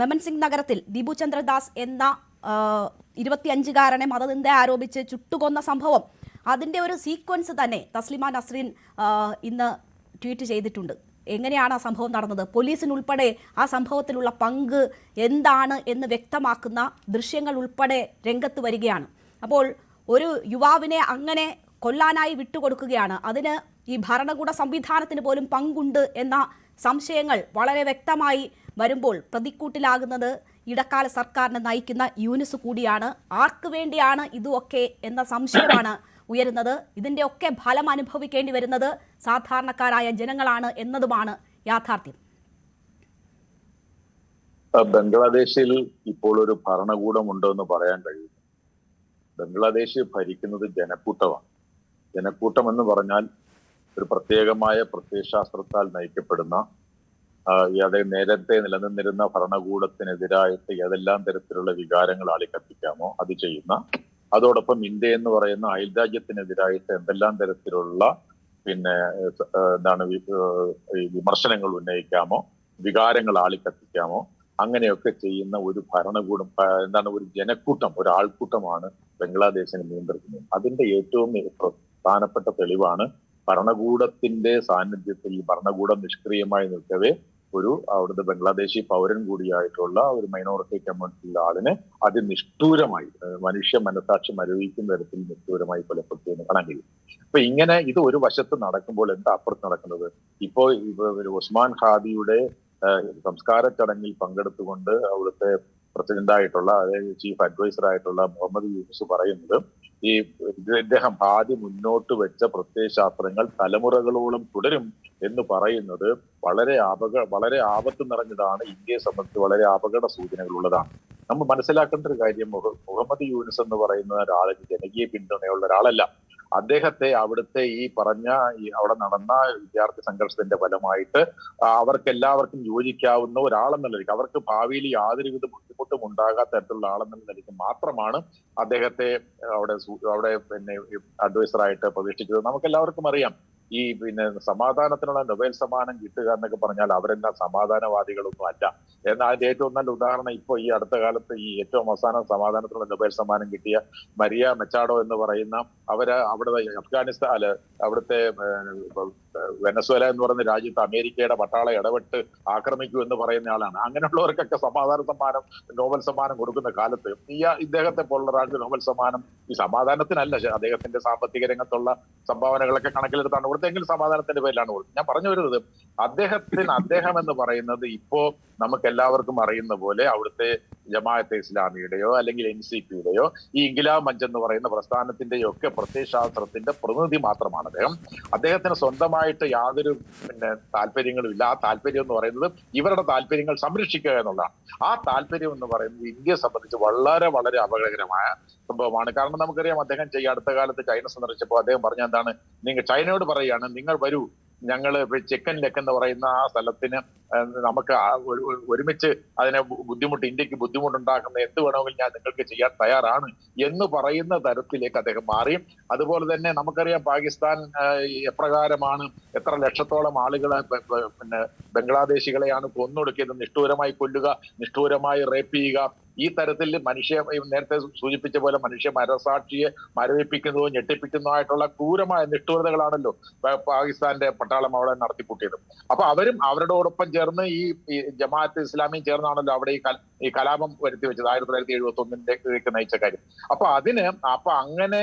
മെമൻസിംഗ് നഗരത്തിൽ ദീപു ചന്ദ്രദാസ് എന്ന 25-കാരനെ മതനിന്ദ ആരോപിച്ച് ചുട്ടുകൊന്ന സംഭവം, അതിൻ്റെ ഒരു സീക്വൻസ് തന്നെ തസ്ലിമ നസ്രീൻ ഇന്ന് ട്വീറ്റ് ചെയ്തിട്ടുണ്ട്. എങ്ങനെയാണ് ആ സംഭവം നടന്നത്, പോലീസിനുൾപ്പെടെ ആ സംഭവത്തിലുള്ള പങ്ക് എന്താണ് എന്ന് വ്യക്തമാക്കുന്ന ദൃശ്യങ്ങൾ ഉൾപ്പെടെ രംഗത്ത് വരികയാണ്. അപ്പോൾ ഒരു യുവാവിനെ അങ്ങനെ കൊല്ലാനായി വിട്ടുകൊടുക്കുകയാണ്. അതിന് ഈ ഭരണകൂട സംവിധാനത്തിന് പോലും പങ്കുണ്ട് എന്ന സംശയങ്ങൾ വളരെ വ്യക്തമായി വരുമ്പോൾ പ്രതിക്കൂട്ടിലാകുന്നത് ഇടക്കാല സർക്കാരിനെ നയിക്കുന്ന യൂനുസ് കൂടിയാണ്. ആർക്ക് വേണ്ടിയാണ് ഇതുമൊക്കെ എന്ന സംശയമാണ് ഉയരുന്നത്. ഇതിന്റെ ഒക്കെ ഫലം അനുഭവിക്കേണ്ടി വരുന്നത് സാധാരണക്കാരായ ജനങ്ങളാണ് എന്നതുമാണ് യാഥാർത്ഥ്യം. ബംഗ്ലാദേശിൽ ഇപ്പോൾ ഒരു ഭരണകൂടമുണ്ടോ എന്ന് പറയാൻ കഴിയും. ബംഗ്ലാദേശ് ഭരിക്കുന്നത് ജനക്കൂട്ടമാണ്. ജനക്കൂട്ടം എന്ന് പറഞ്ഞാൽ ഒരു പ്രത്യേകമായ പ്രത്യയശാസ്ത്രത്താൽ നയിക്കപ്പെടുന്ന നേരത്തെ നിലനിന്നിരുന്ന ഭരണകൂടത്തിനെതിരായിട്ട് ഏതെല്ലാം തരത്തിലുള്ള വികാരങ്ങൾ ആളിക്കത്തിക്കാമോ അത് ചെയ്യുന്ന, അതോടൊപ്പം ഇന്ത്യ എന്ന് പറയുന്ന അയൽരാജ്യത്തിനെതിരായിട്ട് എന്തെല്ലാം തരത്തിലുള്ള വിമർശനങ്ങൾ ഉന്നയിക്കാമോ, വികാരങ്ങൾ ആളിക്കത്തിക്കാമോ, അങ്ങനെയൊക്കെ ചെയ്യുന്ന ഒരു ഭരണകൂടം, ഒരു ജനക്കൂട്ടം, ഒരു ആൾക്കൂട്ടമാണ് ബംഗ്ലാദേശിനെ നിയന്ത്രിക്കുന്നത്. അതിന്റെ ഏറ്റവും പ്രധാനപ്പെട്ട തെളിവാണ് ഭരണകൂടത്തിന്റെ സാന്നിധ്യത്തിൽ ഭരണകൂടം നിഷ്ക്രിയമായി നിൽക്കവേ അവിടുത്തെ ബംഗ്ലാദേശി പൗരൻ കൂടിയായിട്ടുള്ള ഒരു മൈനോറിറ്റി കമ്മ്യൂണിറ്റിയിലെ ആളിനെ അതിനിഷ്ഠൂരമായി മനുഷ്യ മനസാക്ഷി മരവിക്കുന്ന തരത്തിൽ നിഷ്ഠൂരമായി കൊലപ്പെടുത്തിയെന്ന് കാണാൻ കഴിയും. അപ്പൊ ഇങ്ങനെ ഇത് ഒരു വശത്ത് നടക്കുമ്പോൾ എന്താ അപ്പുറത്ത് നടക്കുന്നത്? ഇപ്പോ ഉസ്മാൻ ഹാദിയുടെ സംസ്കാര ചടങ്ങിൽ പങ്കെടുത്തുകൊണ്ട് അവിടുത്തെ പ്രസിഡന്റായിട്ടുള്ള, അതായത് ചീഫ് അഡ്വൈസർ ആയിട്ടുള്ള മുഹമ്മദ് യൂനുസ് പറയുന്നത്, ഇദ്ദേഹം ആദ്യം മുന്നോട്ട് വെച്ച പ്രത്യയശാസ്ത്രങ്ങൾ തലമുറകളോളം തുടരും എന്ന് പറയുന്നത് വളരെ ആപത്ത് നിറഞ്ഞതാണ്. ഇന്ത്യയെ സംബന്ധിച്ച് വളരെ അപകട സൂചനകളുള്ളതാണ്. നമ്മൾ മനസ്സിലാക്കേണ്ട ഒരു കാര്യം, മുഹമ്മദ് യൂനുസ് എന്ന് പറയുന്ന ഒരാളിന് ജനകീയ പിന്തുണയുള്ള ഒരാളല്ല. അദ്ദേഹത്തെ അവിടുത്തെ അവിടെ നടന്ന വിദ്യാർത്ഥി സംഘർഷത്തിന്റെ ഫലമായിട്ട് അവർക്കെല്ലാവർക്കും യോജിക്കാവുന്ന ഒരാളെന്നുള്ള നിലയ്ക്ക്, അവർക്ക് ഭാവിയിൽ യാതൊരുവിധ ബുദ്ധിമുട്ടും ഉണ്ടാകാത്ത തരത്തിലുള്ള ആളെന്നുള്ള നിലയ്ക്ക് മാത്രമാണ് അദ്ദേഹത്തെ അവിടെ അഡ്വൈസറായിട്ട് പ്രതിഷ്ഠിച്ചത്. നമുക്കെല്ലാവർക്കും അറിയാം, ഈ സമാധാനത്തിനുള്ള നൊബേൽ സമ്മാനം കിട്ടുക എന്നൊക്കെ പറഞ്ഞാൽ അവരെല്ലാം സമാധാനവാദികളൊന്നും അല്ല. എന്നാൽ അതിന്റെ ഏറ്റവും നല്ല ഉദാഹരണം ഇപ്പോൾ ഈ അടുത്ത കാലത്ത് ഈ ഏറ്റവും അവസാനം സമാധാനത്തിനുള്ള നൊബേൽ സമ്മാനം കിട്ടിയ മരിയ മെച്ചാഡോ എന്ന് പറയുന്ന അവിടുത്തെ വെനസ്വേല എന്ന് പറയുന്ന രാജ്യത്ത് അമേരിക്കയുടെ പട്ടാള ഇടപെട്ട് ആക്രമിക്കൂ എന്ന് പറയുന്ന ആളാണ്. അങ്ങനെയുള്ളവർക്കൊക്കെ നോബൽ സമ്മാനം കൊടുക്കുന്ന കാലത്ത് ഇദ്ദേഹത്തെ പോലുള്ള ഒരാൾക്ക് നോബൽ സമ്മാനം ഈ സമാധാനത്തിനല്ല, അദ്ദേഹത്തിന്റെ സാമ്പത്തിക രംഗത്തുള്ള സംഭാവനകളൊക്കെ കണക്കിലെടുത്താണ് കൊടുത്തെങ്കിൽ സമാധാനത്തിന്റെ പേരിലാണ് കൊടുത്തത്. ഞാൻ പറഞ്ഞു വരുന്നത്, അദ്ദേഹം എന്ന് പറയുന്നത് ഇപ്പോ നമുക്ക് എല്ലാവർക്കും അറിയുന്ന പോലെ അവിടുത്തെ ജമാഅത്തെ ഇസ്ലാമിയുടെയോ അല്ലെങ്കിൽ NCPയുടെയോ ഈ ഇൻഖിലാബ് മഞ്ച് എന്ന് പറയുന്ന പ്രസ്ഥാനത്തിന്റെയോ ഒക്കെ പ്രത്യയശാസ്ത്രത്തിന്റെ പ്രതിനിധി മാത്രമാണ് അദ്ദേഹം. അദ്ദേഹത്തിന് സ്വന്തമായിട്ട് യാതൊരു താല്പര്യങ്ങളും ഇല്ല. ആ താല്പര്യം എന്ന് പറയുന്നത് ഇവരുടെ താല്പര്യങ്ങൾ സംരക്ഷിക്കുക എന്നുള്ളതാണ്. ആ താല്പര്യം എന്ന് പറയുന്നത് ഇന്ത്യയെ സംബന്ധിച്ച് വളരെ വളരെ അപകടകരമായ സംഭവമാണ്. കാരണം നമുക്കറിയാം, അദ്ദേഹം അടുത്ത കാലത്ത് ചൈന സന്ദർശിച്ചപ്പോൾ അദ്ദേഹം പറഞ്ഞ എന്താണ്, നിങ്ങൾ ചൈനയോട് പറയുകയാണ്, നിങ്ങൾ വരൂ, ഞങ്ങള് ചെക്കൻ ലെക്ക് എന്ന് പറയുന്ന ആ സ്ഥലത്തിന് നമുക്ക് ഒരുമിച്ച് അതിനെ ഇന്ത്യക്ക് ബുദ്ധിമുട്ടുണ്ടാക്കുന്ന എന്ത് വേണമെങ്കിലും ഞാൻ നിങ്ങൾക്ക് ചെയ്യാൻ തയ്യാറാണ് എന്ന് പറയുന്ന തരത്തിലേക്ക് അദ്ദേഹം മാറി. അതുപോലെ തന്നെ നമുക്കറിയാം, പാകിസ്ഥാൻ എപ്രകാരമാണ് എത്ര ലക്ഷത്തോളം ആളുകളെ ബംഗ്ലാദേശികളെയാണ് കൊന്നൊടുക്കിയത്, നിഷ്ഠൂരമായി കൊല്ലുക, നിഷ്ഠൂരമായി റേപ്പ് ചെയ്യുക. ഈ തരത്തിൽ നേരത്തെ സൂചിപ്പിച്ച പോലെ മനുഷ്യ മനസാക്ഷിയെ മരവിപ്പിക്കുന്നതോ ഞെട്ടിപ്പിക്കുന്നതോ ആയിട്ടുള്ള ക്രൂരമായ നിഷ്ഠൂരതകളാണല്ലോ പാകിസ്ഥാന്റെ പട്ടാളം അവിടെ നടത്തിക്കൂട്ടിയത്. അപ്പൊ അവരോടൊപ്പം ചേർന്ന് ഈ ജമാഅത്ത് ഇസ്ലാമിയും ചേർന്നാണല്ലോ അവിടെ ഈ കലാപം വരുത്തി വെച്ചത് 1971 നയിച്ച കാര്യം. അപ്പൊ അങ്ങനെ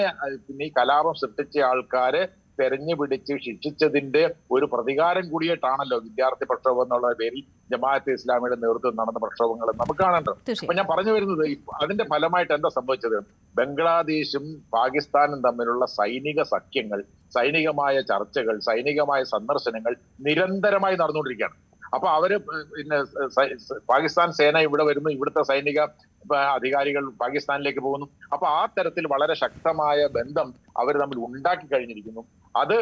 ഈ കലാപം സൃഷ്ടിച്ച ആൾക്കാരെ തെരഞ്ഞു പിടിച്ച് ശിക്ഷിച്ചതിന്റെ ഒരു പ്രതികാരം കൂടിയായിട്ടാണല്ലോ വിദ്യാർത്ഥി പ്രക്ഷോഭം എന്നുള്ള പേരിൽ ജമാഅത്തെ ഇസ്ലാമിയുടെ നേതൃത്വം നടന്ന പ്രക്ഷോഭങ്ങൾ നമുക്ക് കാണേണ്ടത്. അപ്പൊ ഞാൻ പറഞ്ഞു വരുന്നത്, അതിന്റെ ഫലമായിട്ട് എന്താ സംഭവിച്ചത്? ബംഗ്ലാദേശും പാകിസ്ഥാനും തമ്മിലുള്ള സൈനിക സഖ്യങ്ങൾ, സൈനികമായ ചർച്ചകൾ, സൈനികമായ സന്ദർശനങ്ങൾ നിരന്തരമായി നടന്നുകൊണ്ടിരിക്കുകയാണ്. അപ്പൊ പാകിസ്ഥാൻ സേന ഇവിടെ വരുന്നു, ഇവിടുത്തെ സൈനിക അധികാരികൾ പാകിസ്ഥാനിലേക്ക് പോകുന്നു. അപ്പൊ ആ തരത്തിൽ വളരെ ശക്തമായ ബന്ധം അവർ തമ്മിൽ ഉണ്ടാക്കി കഴിഞ്ഞിരിക്കുന്നു. അത്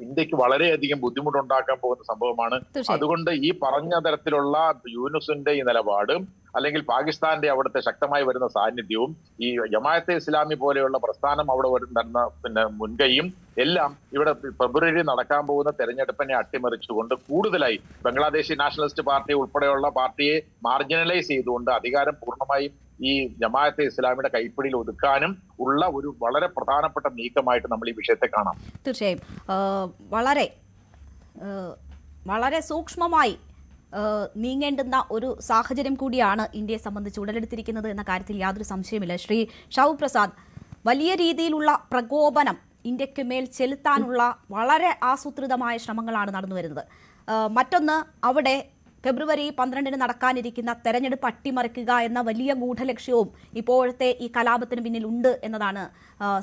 ഇന്ത്യക്ക് വളരെയധികം ബുദ്ധിമുട്ടുണ്ടാക്കാൻ പോകുന്ന സംഭവമാണ്. അതുകൊണ്ട് ഈ പറഞ്ഞ തരത്തിലുള്ള യൂനുസിന്റെ ഈ നിലപാട്, അല്ലെങ്കിൽ പാകിസ്ഥാന്റെ അവിടുത്തെ ശക്തമായി വരുന്ന സാന്നിധ്യവും, ഈ ജമാഅത്തെ ഇസ്ലാമി പോലെയുള്ള പ്രസ്ഥാനം അവിടെ വരുന്ന മുൻകൈയും എല്ലാം ഇവിടെ ഫെബ്രുവരി നടക്കാൻ പോകുന്ന തെരഞ്ഞെടുപ്പിനെ അട്ടിമറിച്ചുകൊണ്ട് കൂടുതലായി ബംഗ്ലാദേശി നാഷണലിസ്റ്റ് പാർട്ടി ഉൾപ്പെടെയുള്ള പാർട്ടിയെ മാർജിനലൈസ് ചെയ്തുകൊണ്ട് അധികാരം പൂർണ്ണമായും ഈ ജമാഅത്തെ ഇസ്ലാമിയുടെ കൈപ്പിടിയിൽ ഒതുക്കാനും ഉള്ള ഒരു വളരെ പ്രധാനപ്പെട്ട നീക്കമായിട്ട് നമ്മൾ ഈ വിഷയത്തെ കാണാം. തീർച്ചയായും വളരെ സൂക്ഷ്മമായി നീങ്ങേണ്ടുന്ന ഒരു സാഹചര്യം കൂടിയാണ് ഇന്ത്യയെ സംബന്ധിച്ച് ഉടലെടുത്തിരിക്കുന്നത് എന്ന കാര്യത്തിൽ യാതൊരു സംശയമില്ല. ശ്രീ ഷാബു പ്രസാദ്, വലിയ രീതിയിലുള്ള പ്രകോപനം ഇന്ത്യക്ക് മേൽ ചെലുത്താനുള്ള വളരെ ആസൂത്രിതമായ ശ്രമങ്ങളാണ് നടന്നു വരുന്നത്. മറ്റൊന്ന്, അവിടെ ഫെബ്രുവരി 12 നടക്കാനിരിക്കുന്ന തെരഞ്ഞെടുപ്പ് അട്ടിമറിക്കുക എന്ന വലിയ ഗൂഢലക്ഷ്യവും ഇപ്പോഴത്തെ ഈ കലാപത്തിന് പിന്നിൽ ഉണ്ട് എന്നതാണ്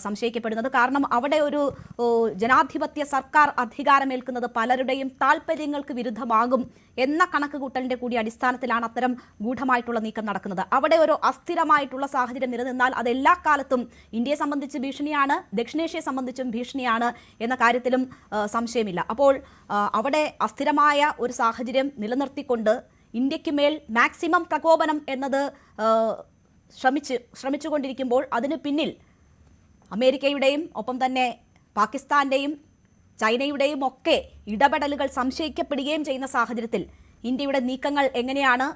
സംശയിക്കപ്പെടുന്നത്. കാരണം അവിടെ ഒരു ജനാധിപത്യ സർക്കാർ അധികാരമേൽക്കുന്നത് പലരുടെയും താല്പര്യങ്ങൾക്ക് വിരുദ്ധമാകും എന്ന കണക്കുകൂട്ടലിന്റെ കൂടി അടിസ്ഥാനത്തിലാണ് അത്തരം ഗൂഢമായിട്ടുള്ള നീക്കം നടക്കുന്നത്. അവിടെ ഒരു അസ്ഥിരമായിട്ടുള്ള സാഹചര്യം നിലനിന്നാൽ അത് എല്ലാ കാലത്തും ഇന്ത്യയെ സംബന്ധിച്ച് ഭീഷണിയാണ്, ദക്ഷിണേഷ്യയെ സംബന്ധിച്ചും ഭീഷണിയാണ് എന്ന കാര്യത്തിലും സംശയമില്ല. അപ്പോൾ അവിടെ അസ്ഥിരമായ ഒരു സാഹചര്യം നിലനിർത്തിക്കൊണ്ട് ഇന്ത്യക്ക് മേൽ മാക്സിമം പ്രകോപനം എന്നത് ശ്രമിച്ചുകൊണ്ടിരിക്കുമ്പോൾ അതിന് പിന്നിൽ അമേരിക്കയുടെയും ഒപ്പം തന്നെ പാകിസ്ഥാന്റെയും ചൈനയുടെയും ഒക്കെ ഇടപെടലുകൾ സംശയിക്കപ്പെടുകയും ചെയ്യുന്ന സാഹചര്യത്തിൽ ഇന്ത്യയുടെ നീക്കങ്ങൾ എങ്ങനെയാണ്?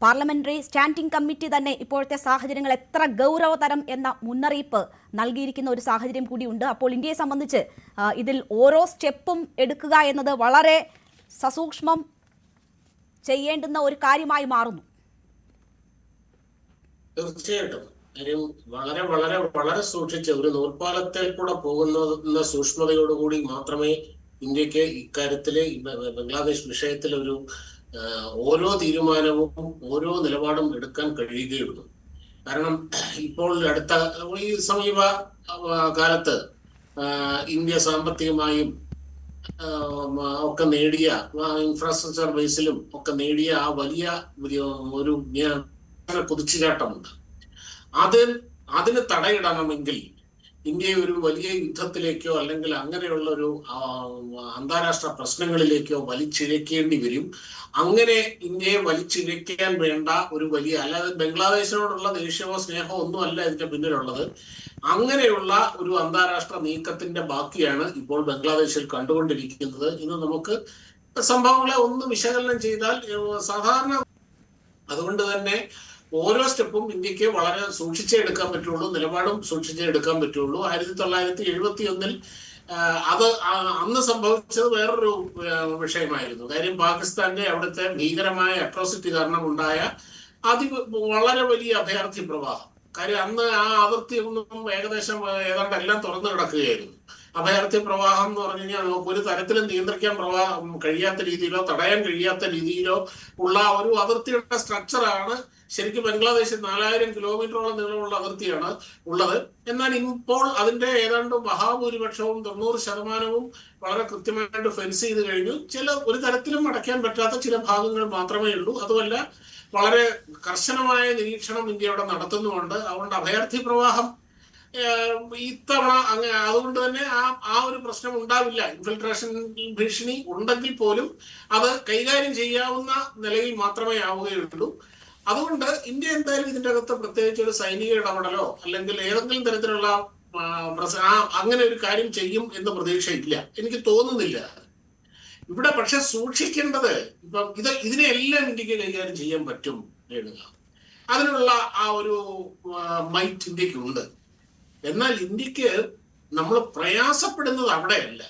പാർലമെന്ററി സ്റ്റാൻഡിംഗ് കമ്മിറ്റി തന്നെ ഇപ്പോഴത്തെ സാഹചര്യങ്ങൾ എത്ര ഗൗരവതരം എന്ന മുന്നറിയിപ്പ് നൽകിയിരിക്കുന്ന ഒരു സാഹചര്യം കൂടിയുണ്ട്. അപ്പോൾ ഇന്ത്യയെ സംബന്ധിച്ച് ഇതിൽ ഓരോ സ്റ്റെപ്പും എടുക്കുക എന്നത് വളരെ സസൂക്ഷ്മം ചെയ്യേണ്ടുന്ന ഒരു കാര്യമായി മാറുന്നു. തീർച്ചയായിട്ടും കാര്യം വളരെ വളരെ വളരെ സൂക്ഷിച്ച് ഒരു നൂൽപ്പാലത്തിൽ കൂടെ പോകുന്ന സൂക്ഷ്മതയോടുകൂടി മാത്രമേ ഇന്ത്യക്ക് ഇക്കാര്യത്തില് ബംഗ്ലാദേശ് വിഷയത്തിൽ ഒരു ഓരോ തീരുമാനവും ഓരോ നിലപാടും എടുക്കാൻ കഴിയുകയുള്ളൂ. കാരണം ഇപ്പോൾ അടുത്ത ഈ സമീപ കാലത്ത് ഇന്ത്യ സാമ്പത്തികമായും ഒക്കെ നേടിയ ഇൻഫ്രാസ്ട്രക്ചർ ബേസിലും ഒക്കെ നേടിയ ആ വലിയ ഒരു കുതിച്ചുചാട്ടമുണ്ട്. അതിന് തടയിടണമെങ്കിൽ ഇന്ത്യയെ ഒരു വലിയ യുദ്ധത്തിലേക്കോ അല്ലെങ്കിൽ അങ്ങനെയുള്ള ഒരു അന്താരാഷ്ട്ര പ്രശ്നങ്ങളിലേക്കോ വലിച്ചിഴക്കേണ്ടി വരും. അങ്ങനെ ഇന്ത്യയെ വലിച്ചിഴക്കാൻ വേണ്ട ഒരു വലിയ, അല്ലാതെ ബംഗ്ലാദേശിനോടുള്ള ദേഷ്യമോ സ്നേഹമോ ഒന്നുമല്ല ഇതിന്റെ പിന്നിലുള്ളത്. അങ്ങനെയുള്ള ഒരു അന്താരാഷ്ട്ര നീക്കത്തിന്റെ ബാക്കിയാണ് ഇപ്പോൾ ബംഗ്ലാദേശിൽ കണ്ടുകൊണ്ടിരിക്കുന്നത്. ഇന്ന് നമുക്ക് സംഭവങ്ങളെ ഒന്ന് വിശകലനം ചെയ്താൽ സാധാരണ, അതുകൊണ്ട് തന്നെ ഓരോ സ്റ്റെപ്പും ഇന്ത്യക്ക് വളരെ സൂക്ഷിച്ചേ എടുക്കാൻ പറ്റുള്ളൂ, നിലപാടും സൂക്ഷിച്ചേ എടുക്കാൻ പറ്റുള്ളൂ. 1971 അത് അന്ന് സംഭവിച്ചത് വേറൊരു വിഷയമായിരുന്നു. കാര്യം പാകിസ്ഥാന്റെ അവിടുത്തെ ഭീകരമായ അട്രോസിറ്റി കാരണം ഉണ്ടായ വളരെ വലിയ അഭയാർത്ഥി പ്രവാഹം. കാര്യം അന്ന് ആ അതിർത്തി ഒന്നും ഏകദേശം ഏതാണ്ട് എല്ലാം തുറന്നു കിടക്കുകയായിരുന്നു. അഭയാർത്ഥി പ്രവാഹം എന്ന് പറഞ്ഞു കഴിഞ്ഞാൽ നമുക്ക് ഒരു തരത്തിലും നിയന്ത്രിക്കാൻ കഴിയാത്ത രീതിയിലോ തടയാൻ കഴിയാത്ത രീതിയിലോ ഉള്ള ഒരു അതിർത്തിയുടെ സ്ട്രക്ചറാണ്. ശരിക്കും ബംഗ്ലാദേശ് 4000 കിലോമീറ്ററോളം നീളമുള്ള അതിർത്തിയാണ് ഉള്ളത്. എന്നാൽ ഇപ്പോൾ അതിന്റെ ഏതാണ്ട് മഹാഭൂരിപക്ഷവും 90% വളരെ കൃത്യമായിട്ട് ഫെൻസ് ചെയ്ത് കഴിഞ്ഞു. ഒരു തരത്തിലും അടയ്ക്കാൻ പറ്റാത്ത ചില ഭാഗങ്ങൾ മാത്രമേ ഉള്ളൂ. അതുമല്ല, വളരെ കർശനമായ നിരീക്ഷണം ഇന്ത്യ അവിടെ നടത്തുന്നുമുണ്ട്. അതുകൊണ്ട് അഭയാർത്ഥി പ്രവാഹം ഇത്തവണ അതുകൊണ്ട് തന്നെ ആ ഒരു പ്രശ്നം ഉണ്ടാവില്ല. ഇൻഫിൽട്രേഷൻ ഭീഷണി ഉണ്ടെങ്കിൽ പോലും അത് കൈകാര്യം ചെയ്യാവുന്ന നിലയിൽ മാത്രമേ ആവുകയുള്ളൂ. അതുകൊണ്ട് ഇന്ത്യ എന്തായാലും ഇതിന്റെ അകത്ത് പ്രത്യേകിച്ച് ഒരു സൈനിക ഇടപെടലോ അല്ലെങ്കിൽ ഏതെങ്കിലും തരത്തിലുള്ള അങ്ങനെ ഒരു കാര്യം ചെയ്യും എന്ന് പ്രതീക്ഷയില്ല, എനിക്ക് തോന്നുന്നില്ല. ഇവിടെ പക്ഷെ സൂക്ഷിക്കേണ്ടത് ഇപ്പം ഇതിനെല്ലാം ഇന്ത്യക്ക് കൈകാര്യം ചെയ്യാൻ പറ്റും. അതിനുള്ള ആ ഒരു മൈറ്റ് ഇന്ത്യക്കുണ്ട്. എന്നാൽ ഇന്ത്യക്ക് നമ്മൾ പ്രയാസപ്പെടുന്നത് അവിടെയല്ല.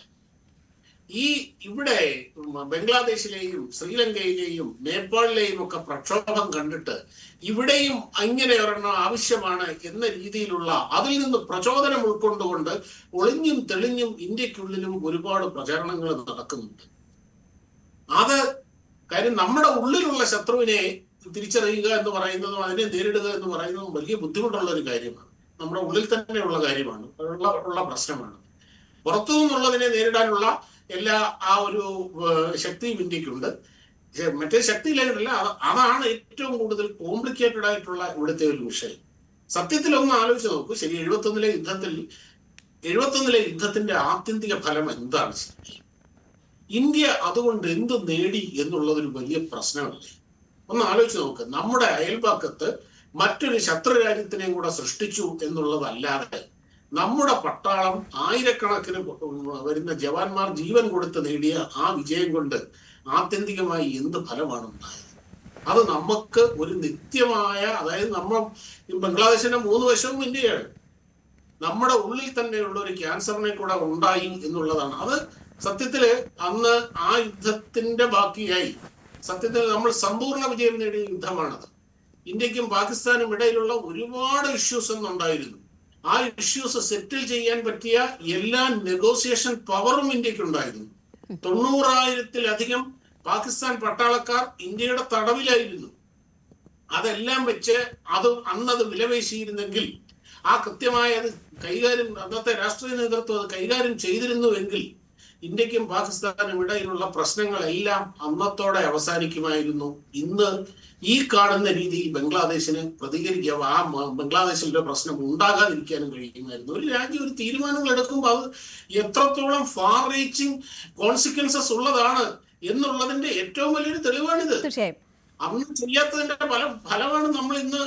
ഇവിടെ ബംഗ്ലാദേശിലെയും ശ്രീലങ്കയിലെയും നേപ്പാളിലെയും ഒക്കെ പ്രക്ഷോഭം കണ്ടിട്ട് ഇവിടെയും ഇങ്ങനെ ഒരെണ്ണം ആവശ്യമാണ് എന്ന രീതിയിലുള്ള അതിൽ നിന്ന് പ്രചോദനം ഉൾക്കൊണ്ടുകൊണ്ട് ഒളിഞ്ഞും തെളിഞ്ഞും ഇന്ത്യക്കുള്ളിലും ഒരുപാട് പ്രചരണങ്ങൾ നടക്കുന്നുണ്ട്. അത് കാര്യം നമ്മുടെ ഉള്ളിലുള്ള ശത്രുവിനെ തിരിച്ചറിയുക എന്ന് പറയുന്നതും അതിനെ നേരിടുക എന്ന് പറയുന്നതും വലിയ ബുദ്ധിമുട്ടുള്ള ഒരു കാര്യമാണ്. നമ്മുടെ ഉള്ളിൽ തന്നെയുള്ള കാര്യമാണ്, ഉള്ള പ്രശ്നമാണ്. പുറത്തു നിന്നുള്ളതിനെ നേരിടാനുള്ള എല്ലാ ആ ഒരു ശക്തിയും ഇന്ത്യക്കുണ്ട്. മറ്റേ ശക്തിയില്ല, അതാണ് ഏറ്റവും കൂടുതൽ കോംപ്ലിക്കേറ്റഡ് ആയിട്ടുള്ള ഇവിടുത്തെ ഒരു വിഷയം. സത്യത്തിൽ ഒന്ന് ആലോചിച്ച് നോക്കൂ. ശരി, 71 യുദ്ധത്തിന്റെ ആത്യന്തിക ഫലം എന്താണ്? ഇന്ത്യ അതുകൊണ്ട് എന്ത് നേടി എന്നുള്ളതൊരു വലിയ പ്രശ്നമല്ലേ? ഒന്ന് ആലോചിച്ച് നോക്ക്. നമ്മുടെ അയൽപക്കത്ത് മറ്റൊരു ശത്രു രാജ്യത്തിനെയും കൂടെ സൃഷ്ടിച്ചു എന്നുള്ളതല്ലാതെ നമ്മുടെ പട്ടാളം ആയിരക്കണക്കിന് വരുന്ന ജവാന്മാർ ജീവൻ കൊടുത്ത് നേടിയ ആ വിജയം കൊണ്ട് ആത്യന്തികമായി എന്ത് ഫലമാണ് ഉണ്ടായത്? അത് നമുക്ക് ഒരു നിത്യമായ, അതായത് ബംഗ്ലാദേശിന്റെ 3 വശവും ഇന്ത്യയാണ്. നമ്മുടെ ഉള്ളിൽ തന്നെയുള്ള ഒരു ക്യാൻസറിനെ കൂടെ ഉണ്ടായി എന്നുള്ളതാണ്. അത് സത്യത്തില് അന്ന് ആ യുദ്ധത്തിന്റെ ബാക്കിയായി സത്യത്തിൽ നമ്മൾ സമ്പൂർണ്ണ വിജയം നേടിയ യുദ്ധമാണത്. ഇന്ത്യക്കും പാകിസ്ഥാനും ഇടയിലുള്ള ഒരുപാട് ഇഷ്യൂസ് ഒന്നുണ്ടായിരുന്നു. ആ ഇഷ്യൂസ് സെറ്റിൽ ചെയ്യാൻ പറ്റിയ എല്ലാ നെഗോസിയേഷൻ പവറും ഇന്ത്യക്കുണ്ടായിരുന്നു. 90,000-ത്തിലധികം പാകിസ്ഥാൻ പട്ടാളക്കാർ ഇന്ത്യയുടെ തടവിലായിരുന്നു. അതെല്ലാം വെച്ച് അന്നത് വിലപേശിയിരുന്നെങ്കിൽ, ആ കൃത്യമായ അത് കൈകാര്യം അന്നത്തെ രാഷ്ട്രീയ നേതൃത്വം അത് കൈകാര്യം ചെയ്തിരുന്നുവെങ്കിൽ ഇന്ത്യക്കും പാകിസ്ഥാനും ഇടയിലുള്ള പ്രശ്നങ്ങളെല്ലാം അന്നത്തോടെ അവസാനിക്കുമായിരുന്നു. ഇന്ന് ഈ കാണുന്ന രീതിയിൽ ബംഗ്ലാദേശിന് പ്രതികരിക്കുക, ആ ബംഗ്ലാദേശിന്റെ പ്രശ്നം ഉണ്ടാകാതിരിക്കാനും കഴിയുമായിരുന്നു. ഒരു രാജ്യം ഒരു തീരുമാനങ്ങൾ എടുക്കുമ്പോൾ അത് എത്രത്തോളം ഫാർ റീച്ചിങ് കോൺസിക്വൻസസ് ഉള്ളതാണ് എന്നുള്ളതിന്റെ ഏറ്റവും വലിയൊരു തെളിവാണിത്. അന്ന് ചെയ്യാത്തതിന്റെ ഫലമാണ് നമ്മൾ ഇന്ന്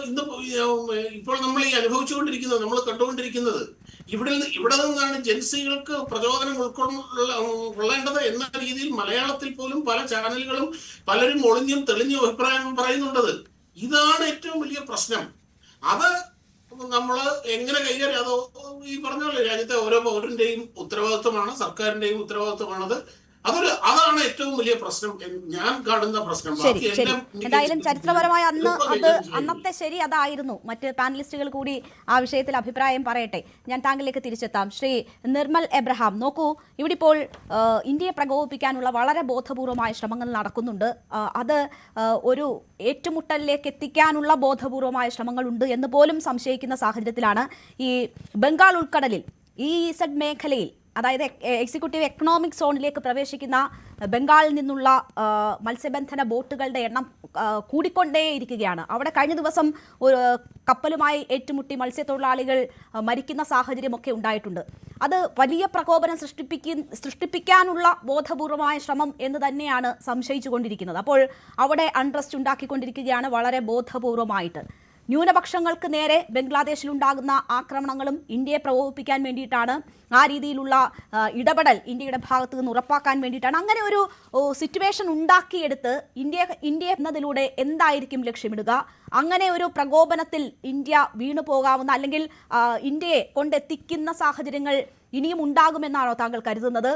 ഇപ്പോൾ നമ്മൾ ഈ അനുഭവിച്ചുകൊണ്ടിരിക്കുന്നത്, നമ്മൾ കണ്ടുകൊണ്ടിരിക്കുന്നത്. ഇവിടെ നിന്നാണ് ജൻസികൾക്ക് പ്രചോദനം ഉൾക്കൊള്ളേണ്ടത് എന്ന രീതിയിൽ മലയാളത്തിൽ പോലും പല ചാനലുകളും പലരും ഒളിഞ്ഞും തെളിഞ്ഞും അഭിപ്രായം പറയുന്നുണ്ടത്. ഇതാണ് ഏറ്റവും വലിയ പ്രശ്നം. അത് നമ്മൾ എങ്ങനെ കൈകാര്യം, അതോ ഈ പറഞ്ഞ പോലെ രാജ്യത്തെ ഓരോ പൗരന്റെയും ഉത്തരവാദിത്വമാണ്, സർക്കാരിന്റെയും ഉത്തരവാദിത്വമാണ്. അതാണ് ഏറ്റവും വലിയ പ്രശ്നം, ഞാൻ കാണുന്ന പ്രശ്നം. എന്തായാലും ചരിത്രപരമായ അന്നത്തെ ശരി അതായിരുന്നു. മറ്റ് പാനലിസ്റ്റുകൾ കൂടി ആ വിഷയത്തിൽ അഭിപ്രായം പറയട്ടെ. ഞാൻ താങ്കളിലേക്ക് തിരിച്ചെത്താം. ശ്രീ നിർമ്മൽ എബ്രഹാം, നോക്കൂ, ഇവിടെ ഇപ്പോൾ ഇന്ത്യയെ പ്രകോപിപ്പിക്കാനുള്ള വളരെ ബോധപൂർവമായ ശ്രമങ്ങൾ നടക്കുന്നുണ്ട്. അത് ഒരു ഏറ്റുമുട്ടലിലേക്ക് എത്തിക്കാനുള്ള ബോധപൂർവമായ ശ്രമങ്ങളുണ്ട് എന്ന് പോലും സംശയിക്കുന്ന സാഹചര്യത്തിലാണ് ഈ ബംഗാൾ ഉൾക്കടലിൽ EEZ മേഖലയിൽ, അതായത് എക്സിക്യൂട്ടീവ് എക്കണോമിക് സോണിലേക്ക് പ്രവേശിക്കുന്ന ബംഗാളിൽ നിന്നുള്ള മത്സ്യബന്ധന ബോട്ടുകളുടെ എണ്ണം കൂടിക്കൊണ്ടേയിരിക്കുകയാണ്. അവിടെ കഴിഞ്ഞ ദിവസം ഒരു കപ്പലുമായി ഏറ്റുമുട്ടി മത്സ്യത്തൊഴിലാളികൾ മരിക്കുന്ന സാഹചര്യമൊക്കെ ഉണ്ടായിട്ടുണ്ട്. അത് വലിയ പ്രകോപനം സൃഷ്ടിപ്പിക്കാനുള്ള ബോധപൂർവമായ ശ്രമം എന്ന് തന്നെയാണ് സംശയിച്ചുകൊണ്ടിരിക്കുന്നത്. അപ്പോൾ അവിടെ അൺട്രസ്റ്റ് ഉണ്ടാക്കിക്കൊണ്ടിരിക്കുകയാണ് വളരെ ബോധപൂർവമായിട്ട്. ന്യൂനപക്ഷങ്ങൾക്ക് നേരെ ബംഗ്ലാദേശിലുണ്ടാകുന്ന ആക്രമണങ്ങളും ഇന്ത്യയെ പ്രകോപിപ്പിക്കാൻ വേണ്ടിയിട്ടാണ്, ആ രീതിയിലുള്ള ഇടപെടൽ ഇന്ത്യയുടെ ഭാഗത്ത് നിന്ന് ഉറപ്പാക്കാൻ വേണ്ടിയിട്ടാണ്. അങ്ങനെ ഒരു സിറ്റുവേഷൻ ഉണ്ടാക്കിയെടുത്ത് ഇന്ത്യ എന്നതിലൂടെ എന്തായിരിക്കും ലക്ഷ്യമിടുക? അങ്ങനെ ഒരു പ്രകോപനത്തിൽ ഇന്ത്യ വീണു പോകാവുന്ന, അല്ലെങ്കിൽ ഇന്ത്യയെ കൊണ്ടെത്തിക്കുന്ന സാഹചര്യങ്ങൾ ഇനിയും ഉണ്ടാകുമെന്നാണോ താങ്കൾ കരുതുന്നത്?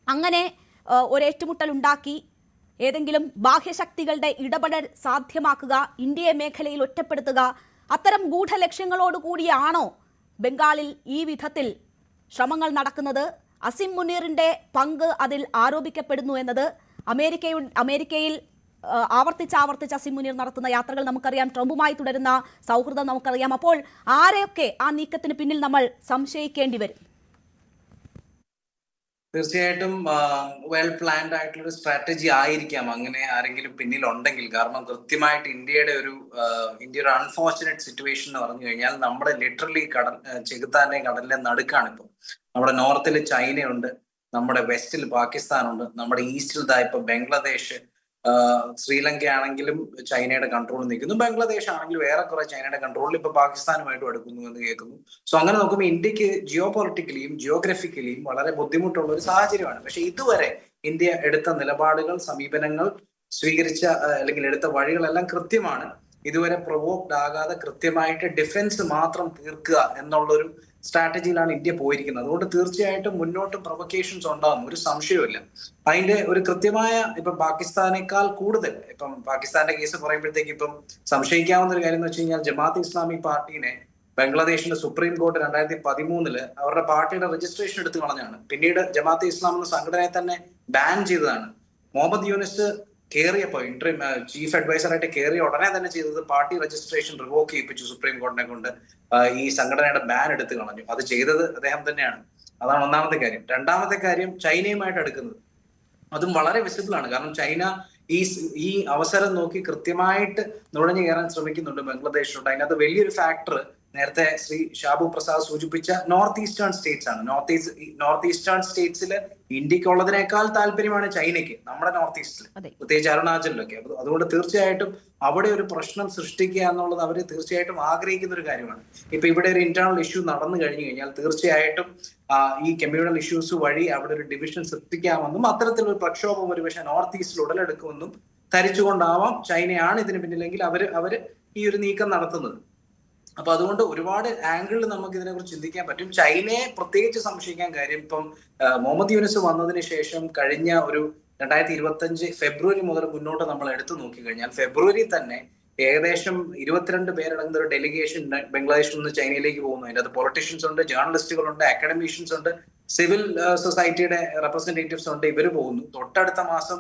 അങ്ങനെ ഒരേറ്റുമുട്ടൽ ഉണ്ടാക്കി ഏതെങ്കിലും ബാഹ്യശക്തികളുടെ ഇടപെടൽ സാധ്യമാക്കുക, ഇന്ത്യയെ മേഖലയിൽ ഒറ്റപ്പെടുത്തുക, അത്തരം ഗൂഢലക്ഷ്യങ്ങളോടുകൂടിയാണോ ബംഗാളിൽ ഈ വിധത്തിൽ ശ്രമങ്ങൾ നടക്കുന്നത്? അസിം മുനീറിന്റെ പങ്ക് അതിൽ ആരോപിക്കപ്പെടുന്നു എന്നത് അമേരിക്കയിൽ ആവർത്തിച്ച് അസിം മുനീർ നടത്തുന്ന യാത്രകൾ നമുക്കറിയാം, ട്രംപുമായി തുടരുന്ന സൗഹൃദം നമുക്കറിയാം. അപ്പോൾ ആരെയൊക്കെ ആ നീക്കത്തിന് പിന്നിൽ നമ്മൾ സംശയിക്കേണ്ടി വരും? തീർച്ചയായിട്ടും വെൽ പ്ലാൻഡ് ആയിട്ടുള്ള ഒരു സ്ട്രാറ്റജി ആയിരിക്കാം അങ്ങനെ ആരെങ്കിലും പിന്നിലുണ്ടെങ്കിൽ. കാരണം കൃത്യമായിട്ട് ഇന്ത്യയുടെ ഒരു അൺഫോർച്ചുനേറ്റ് സിറ്റുവേഷൻ എന്ന് പറഞ്ഞു കഴിഞ്ഞാൽ, നമ്മുടെ ലിറ്ററലി ചെകുത്താന്റെ കടലിലെ നടുക്കാണ്. ഇപ്പം നമ്മുടെ നോർത്തിൽ ചൈനയുണ്ട്, നമ്മുടെ വെസ്റ്റിൽ പാകിസ്ഥാനുണ്ട്, നമ്മുടെ ഈസ്റ്റിൽ ഇപ്പൊ ബംഗ്ലാദേശ്, ശ്രീലങ്ക ആണെങ്കിലും ചൈനയുടെ കൺട്രോളിൽ നിൽക്കുന്നു, ബംഗ്ലാദേശ് ആണെങ്കിലും ഏറെക്കുറെ ചൈനയുടെ കൺട്രോളിൽ ഇപ്പൊ പാകിസ്ഥാനുമായിട്ടും അടുക്കുന്നു എന്ന് കേൾക്കുന്നു. സോ അങ്ങനെ നോക്കുമ്പോൾ ഇന്ത്യക്ക് ജിയോ പൊളിറ്റിക്കലിയും ജിയോഗ്രഫിക്കലിയും വളരെ ബുദ്ധിമുട്ടുള്ള ഒരു സാഹചര്യമാണ്. പക്ഷെ ഇതുവരെ ഇന്ത്യ എടുത്ത നിലപാടുകൾ, സമീപനങ്ങൾ, സ്വീകരിച്ച അല്ലെങ്കിൽ എടുത്ത വഴികളെല്ലാം കൃത്യമാണ്. ഇതുവരെ പ്രൊവോക്ഡ് ആകാതെ കൃത്യമായിട്ട് ഡിഫൻസ് മാത്രം തീർക്കുക എന്നുള്ളൊരു സ്ട്രാറ്റജിയിലാണ് ഇന്ത്യ പോയിരിക്കുന്നത്. അതുകൊണ്ട് തീർച്ചയായിട്ടും മുന്നോട്ടും പ്രൊവക്കേഷൻസ് ഉണ്ടാകും, ഒരു സംശയവുമില്ല. അതിന്റെ ഒരു കൃത്യമായ ഇപ്പം പാകിസ്ഥാനേക്കാൾ കൂടുതൽ, ഇപ്പം പാകിസ്ഥാന്റെ കേസ് പറയുമ്പോഴത്തേക്ക് ഇപ്പം സംശയിക്കാവുന്ന ഒരു കാര്യം എന്ന് വെച്ച് കഴിഞ്ഞാൽ, ജമാഅത്ത് ഇസ്ലാമി പാർട്ടീനെ ബംഗ്ലാദേശിന്റെ സുപ്രീം കോടതി 2013 അവരുടെ പാർട്ടിയുടെ രജിസ്ട്രേഷൻ എടുത്തു കളഞ്ഞാണ്. പിന്നീട് ജമാഅത്ത് ഇസ്ലാം എന്ന സംഘടനയെ തന്നെ ബാൻ ചെയ്തതാണ്. മുഹമ്മദ് യൂനിസ് കയറിയപ്പോ ഇന്ററിം ചീഫ് അഡ്വൈസറായിട്ട് കയറിയ ഉടനെ തന്നെ ചെയ്തത് പാർട്ടി രജിസ്ട്രേഷൻ റിവോക്ക് ചെയ്യിപ്പിച്ചു സുപ്രീം കോടതിനെ കൊണ്ട്. ഈ സംഘടനയുടെ ബാൻ എടുത്തു കളഞ്ഞു. അത് ചെയ്തത് അദ്ദേഹം തന്നെയാണ്. അതാണ് ഒന്നാമത്തെ കാര്യം. രണ്ടാമത്തെ കാര്യം, ചൈനയുമായിട്ട് അടുക്കുന്നത് അതും വളരെ വിസിബിൾ ആണ്. കാരണം ചൈന ഈ അവസരം നോക്കി കൃത്യമായിട്ട് നുഴഞ്ഞു കയറാൻ ശ്രമിക്കുന്നുണ്ട് ബംഗ്ലാദേശിലോട്ട്. അതിനകത്ത് വലിയൊരു ഫാക്ടർ നേരത്തെ ശ്രീ ഷാബു പ്രസാദ് സൂചിപ്പിച്ച നോർത്ത് ഈസ്റ്റേൺ സ്റ്റേറ്റ്സ് ആണ്. നോർത്ത് ഈസ്റ്റേൺ സ്റ്റേറ്റ്സിൽ ഇന്ത്യക്കുള്ളതിനേക്കാൾ താല്പര്യമാണ് ചൈനയ്ക്ക് നമ്മുടെ നോർത്ത് ഈസ്റ്റിൽ, പ്രത്യേകിച്ച് അരുണാചലിലൊക്കെ. അതുകൊണ്ട് തീർച്ചയായിട്ടും അവിടെ ഒരു പ്രശ്നം സൃഷ്ടിക്കുക എന്നുള്ളത് അവർ തീർച്ചയായിട്ടും ആഗ്രഹിക്കുന്ന ഒരു കാര്യമാണ്. ഇപ്പൊ ഇവിടെ ഒരു ഇന്റേണൽ ഇഷ്യൂ നടന്നു കഴിഞ്ഞു കഴിഞ്ഞാൽ തീർച്ചയായിട്ടും ഈ കമ്മ്യൂണൽ ഇഷ്യൂസ് വഴി അവിടെ ഒരു ഡിവിഷൻ സൃഷ്ടിക്കാമെന്നും അത്തരത്തിലൊരു പ്രക്ഷോഭം ഒരുപക്ഷെ നോർത്ത് ഈസ്റ്റിൽ ഉടലെടുക്കുമെന്നും ധരിച്ചുകൊണ്ടാവാം ചൈനയാണ് ഇതിന് പിന്നിലെങ്കിൽ അവര് ഈ ഒരു നീക്കം നടത്തുന്നത്. അപ്പൊ അതുകൊണ്ട് ഒരുപാട് ആംഗിളിൽ നമുക്ക് ഇതിനെ കുറിച്ച് ചിന്തിക്കാൻ പറ്റും. ചൈനയെ പ്രത്യേകിച്ച് സംശയിക്കാൻ കാര്യം, ഇപ്പം മുഹമ്മദ് യൂനിസ് വന്നതിന് ശേഷം കഴിഞ്ഞ ഒരു 2025 ഫെബ്രുവരി മുതൽ മുന്നോട്ട് നമ്മൾ എടുത്തു നോക്കിക്കഴിഞ്ഞാൽ, ഫെബ്രുവരി തന്നെ ഏകദേശം 22 പേരടങ്ങുന്ന ഒരു ഡെലിഗേഷൻ ബംഗ്ലാദേശിൽ നിന്ന് ചൈനയിലേക്ക് പോകുന്നു. അതിൻ്റെ അത് പൊളിറ്റീഷ്യൻസ് ഉണ്ട്, ജേർണലിസ്റ്റുകളുണ്ട്, അക്കാഡമീഷ്യൻസ് ഉണ്ട്, സിവിൽ സൊസൈറ്റിയുടെ റെപ്രസെന്റേറ്റീവ്സ് ഉണ്ട്. ഇവർ പോകുന്നു. തൊട്ടടുത്ത മാസം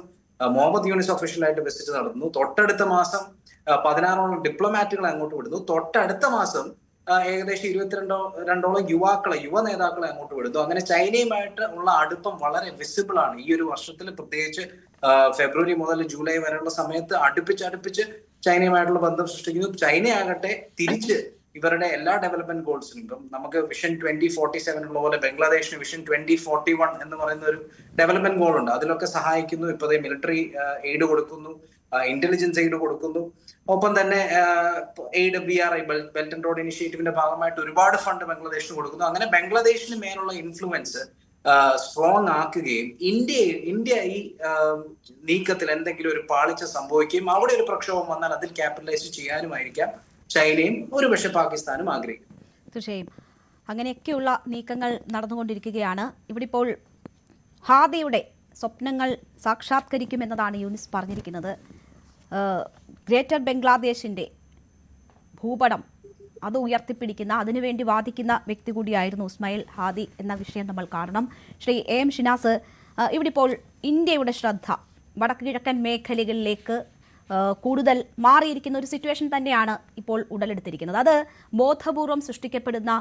മുഹമ്മദ് യൂനിസ് ഒഫീഷ്യലായിട്ട് വിസിറ്റ് നടത്തുന്നു. തൊട്ടടുത്ത മാസം 16ഓളം ഡിപ്ലോമാറ്റുകളെ അങ്ങോട്ട് വിടുന്നു. തൊട്ടടുത്ത മാസം ഏകദേശം 22ഓളം യുവ നേതാക്കളെ അങ്ങോട്ട് വിടുന്നു. അങ്ങനെ ചൈനയുമായിട്ട് ഉള്ള അടുപ്പം വളരെ വിസിബിൾ ആണ്. ഈ ഒരു വർഷത്തിൽ പ്രത്യേകിച്ച് ഫെബ്രുവരി മുതൽ ജൂലൈ വരെയുള്ള സമയത്ത് അടുപ്പിച്ച് ചൈനയുമായിട്ടുള്ള ബന്ധം സൃഷ്ടിക്കുന്നു. ചൈനയാകട്ടെ തിരിച്ച് ഇവരുടെ എല്ലാ ഡെവലപ്മെന്റ് ഗോൾസിനും, ഇപ്പം നമുക്ക് വിഷൻ 2047 ഉള്ള പോലെ ബംഗ്ലാദേശിന് വിഷൻ 2041 എന്ന് പറയുന്ന ഒരു ഡെവലപ്മെന്റ് ഗോൾ ഉണ്ട്. അതിലൊക്കെ സഹായിക്കുന്നു. ഇപ്പോഴത്തെ മിലിറ്ററി എയ്ഡ് കൊടുക്കുന്നു, ഇന്റലിജൻസ് എയ്ഡ് കൊടുക്കുന്നു. ഒപ്പം തന്നെ BRI ബെൽറ്റ് ആൻഡ് റോഡ് ഇനിഷ്യേറ്റീവിന്റെ ഭാഗമായിട്ട് ഒരുപാട് ഫണ്ട് ബംഗ്ലാദേശിന് കൊടുക്കുന്നു. അങ്ങനെ ബംഗ്ലാദേശിന് മേലുള്ള ഇൻഫ്ലുവൻസ് സ്ട്രോങ് ആക്കുകയും ഇന്ത്യ ഈ നീക്കത്തിൽ എന്തെങ്കിലും ഒരു പാളിച്ച സംഭവിക്കുകയും അവിടെ ഒരു പ്രക്ഷോഭം വന്നാൽ അതിൽ ക്യാപിറ്റലൈസ് ചെയ്യാനുമായിരിക്കാം ചൈനയും ഒരുപക്ഷെ പാകിസ്ഥാനും ആഗ്രഹിക്കും. തീർച്ചയായും അങ്ങനെയൊക്കെയുള്ള നീക്കങ്ങൾ നടന്നുകൊണ്ടിരിക്കുകയാണ്. ഇവിടെ ഇപ്പോൾ ഹാദിയുടെ സ്വപ്നങ്ങൾ സാക്ഷാത്കരിക്കുമെന്നതാണ് യൂനിസ് പറഞ്ഞിരിക്കുന്നത്. ഗ്രേറ്റർ ബംഗ്ലാദേശിന്റെ ഭൂപടം അത് ഉയർത്തിപ്പിടിക്കുന്ന, അതിനുവേണ്ടി വാദിക്കുന്ന വ്യക്തി കൂടിയായിരുന്നു ഇസ്മായിൽ ഹാദി എന്ന വിഷയം നമ്മൾ കാണണം. ശ്രീ AM ഷിനാസ്, ഇവിടെ ഇപ്പോൾ ഇന്ത്യയുടെ ശ്രദ്ധ വടക്ക് കിഴക്കൻ മേഖലകളിലേക്ക് കൂടുതൽ മാറിയിരിക്കുന്ന ഒരു സിറ്റുവേഷൻ തന്നെയാണ് ഇപ്പോൾ ഉടലെടുത്തിരിക്കുന്നത്. അത് ബോധപൂർവം സൃഷ്ടിക്കപ്പെടുന്ന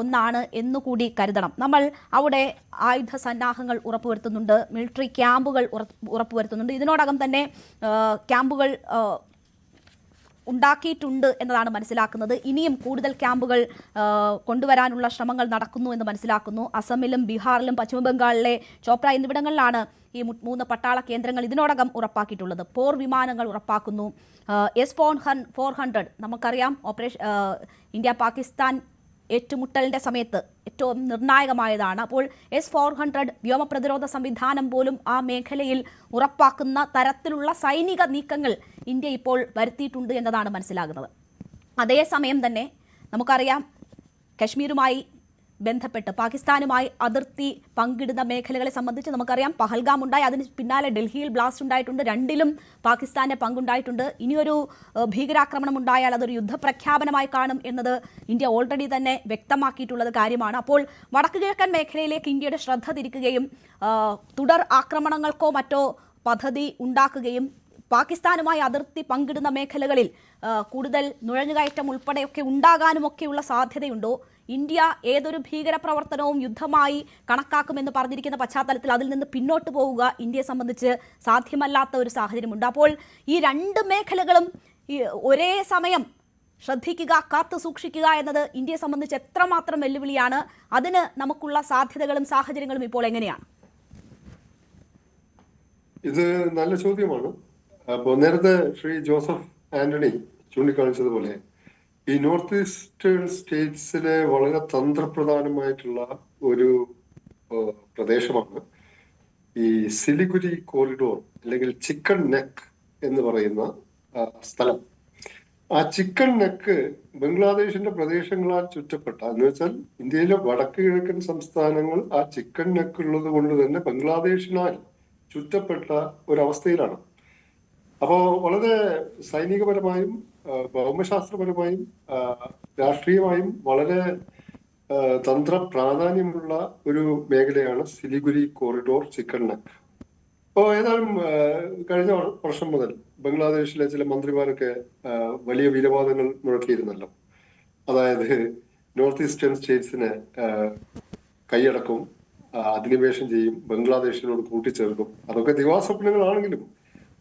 ഒന്നാണ് എന്നുകൂടി കരുതണം. നമ്മൾ അവിടെ ആയുധ സന്നാഹങ്ങൾ ഉറപ്പുവരുത്തുന്നുണ്ട്, മിലിറ്ററി ക്യാമ്പുകൾ ഉറപ്പുവരുത്തുന്നുണ്ട്. ഇതിനോടകം തന്നെ ക്യാമ്പുകൾ ഉണ്ടാക്കിയിട്ടുണ്ട് എന്നതാണ് മനസ്സിലാക്കുന്നത്. ഇനിയും കൂടുതൽ ക്യാമ്പുകൾ കൊണ്ടുവരാനുള്ള ശ്രമങ്ങൾ നടക്കുന്നു എന്ന് മനസ്സിലാക്കുന്നു. അസമിലും ബീഹാറിലും പശ്ചിമബംഗാളിലെ ചോപ്ര എന്നിവിടങ്ങളിലാണ് ഈ 3 പട്ടാള കേന്ദ്രങ്ങൾ ഇതിനോടകം ഉറപ്പാക്കിയിട്ടുള്ളത്. പോർ വിമാനങ്ങൾ ഉറപ്പാക്കുന്നു. S-400 നമുക്കറിയാം, ഇന്ത്യ പാകിസ്ഥാൻ ഏറ്റുമുട്ടലിന്റെ സമയത്ത് ഏറ്റവും നിർണായകമായതാണ്. അപ്പോൾ S-400 വ്യോമ പ്രതിരോധ സംവിധാനം പോലും ആ മേഖലയിൽ ഉറപ്പാക്കുന്ന തരത്തിലുള്ള സൈനിക നീക്കങ്ങൾ ഇന്ത്യ ഇപ്പോൾ വരുത്തിയിട്ടുണ്ട് എന്നതാണ് മനസ്സിലാകുന്നത്. അതേസമയം തന്നെ നമുക്കറിയാം, കശ്മീരുമായി ബന്ധപ്പെട്ട് പാകിസ്ഥാനുമായി അതിർത്തി പങ്കിടുന്ന മേഖലകളെ സംബന്ധിച്ച് നമുക്കറിയാം, പഹൽഗാം ഉണ്ടായി, അതിന് പിന്നാലെ ഡൽഹിയിൽ ബ്ലാസ്റ്റ് ഉണ്ടായിട്ടുണ്ട്. രണ്ടിലും പാകിസ്ഥാന്റെ പങ്കുണ്ടായിട്ടുണ്ട്. ഇനിയൊരു ഭീകരാക്രമണം ഉണ്ടായാൽ അതൊരു യുദ്ധപ്രഖ്യാപനമായി കാണും എന്നത് ഇന്ത്യ ഓൾറെഡി തന്നെ വ്യക്തമാക്കിയിട്ടുള്ളത് കാര്യമാണ്. അപ്പോൾ വടക്കു കിഴക്കൻ മേഖലയിലേക്ക് ഇന്ത്യയുടെ ശ്രദ്ധ തിരിക്കുകയും തുടർ ആക്രമണങ്ങൾക്കോ മറ്റോ പദ്ധതി ഉണ്ടാക്കുകയും പാകിസ്ഥാനുമായി അതിർത്തി പങ്കിടുന്ന മേഖലകളിൽ കൂടുതൽ നുഴഞ്ഞുകയറ്റം ഉൾപ്പെടെയൊക്കെ ഉണ്ടാകാനുമൊക്കെയുള്ള സാധ്യതയുണ്ടോ? ഇന്ത്യ ഏതൊരു ഭീകരപ്രവർത്തനവും യുദ്ധമായി കണക്കാക്കുമെന്ന് പറഞ്ഞിരിക്കുന്ന പശ്ചാത്തലത്തിൽ അതിൽ നിന്ന് പിന്നോട്ട് പോവുക ഇന്ത്യയെ സംബന്ധിച്ച് സാധ്യമല്ലാത്ത ഒരു സാഹചര്യമുണ്ട്. അപ്പോൾ ഈ 2 മേഖലകളും ഒരേ സമയം ശ്രദ്ധിക്കുക, കാത്തു സൂക്ഷിക്കുക എന്നത് ഇന്ത്യയെ സംബന്ധിച്ച് എത്രമാത്രം വെല്ലുവിളിയാണ്? അതിന് നമുക്കുള്ള സാധ്യതകളും സാഹചര്യങ്ങളും ഇപ്പോൾ എങ്ങനെയാണ്? ഇത് നല്ല ചോദ്യമാണ്. അപ്പോൾ നേരത്തെ ശ്രീ ജോസഫ് ആന്റണി ചൂണ്ടിക്കാണിച്ചതുപോലെ ഈ നോർത്ത് ഈസ്റ്റേൺ സ്റ്റേറ്റ്സിലെ വളരെ തന്ത്രപ്രധാനമായിട്ടുള്ള ഒരു പ്രദേശമാണ് ഈ സിലിഗുരി കോറിഡോർ, അല്ലെങ്കിൽ ചിക്കൻ നെക്ക് എന്ന് പറയുന്ന സ്ഥലം. ആ ചിക്കൻ നെക്ക് ബംഗ്ലാദേശിന്റെ പ്രദേശങ്ങളാൽ ചുറ്റപ്പെട്ട, എന്ന് വെച്ചാൽ ഇന്ത്യയിലെ വടക്ക് കിഴക്കൻ സംസ്ഥാനങ്ങൾ ആ ചിക്കൻ നെക്ക് ഉള്ളത് കൊണ്ട് തന്നെ ബംഗ്ലാദേശിനാൽ ചുറ്റപ്പെട്ട ഒരവസ്ഥയിലാണ്. അപ്പോ വളരെ സൈനികപരമായും ഭൗമശാസ്ത്രപരമായും രാഷ്ട്രീയമായും വളരെ തന്ത്ര പ്രാധാന്യമുള്ള ഒരു മേഖലയാണ് സിലിഗുരി കോറിഡോർ, ചിക്കൻ നെക്ക്. അപ്പോൾ ഏതായാലും കഴിഞ്ഞ വർഷം മുതൽ ബംഗ്ലാദേശിലെ ചില മന്ത്രിമാരൊക്കെ വലിയ വീരവാദങ്ങൾ മുഴക്കിയിരുന്നല്ലോ. അതായത് നോർത്ത് ഈസ്റ്റേൺ സ്റ്റേറ്റ്സിനെ കൈയടക്കും, അധിനിവേശം ചെയ്യും, ബംഗ്ലാദേശിനോട് കൂട്ടിച്ചേർക്കും. അതൊക്കെ ദിവാസ്വപ്നങ്ങളാണെങ്കിലും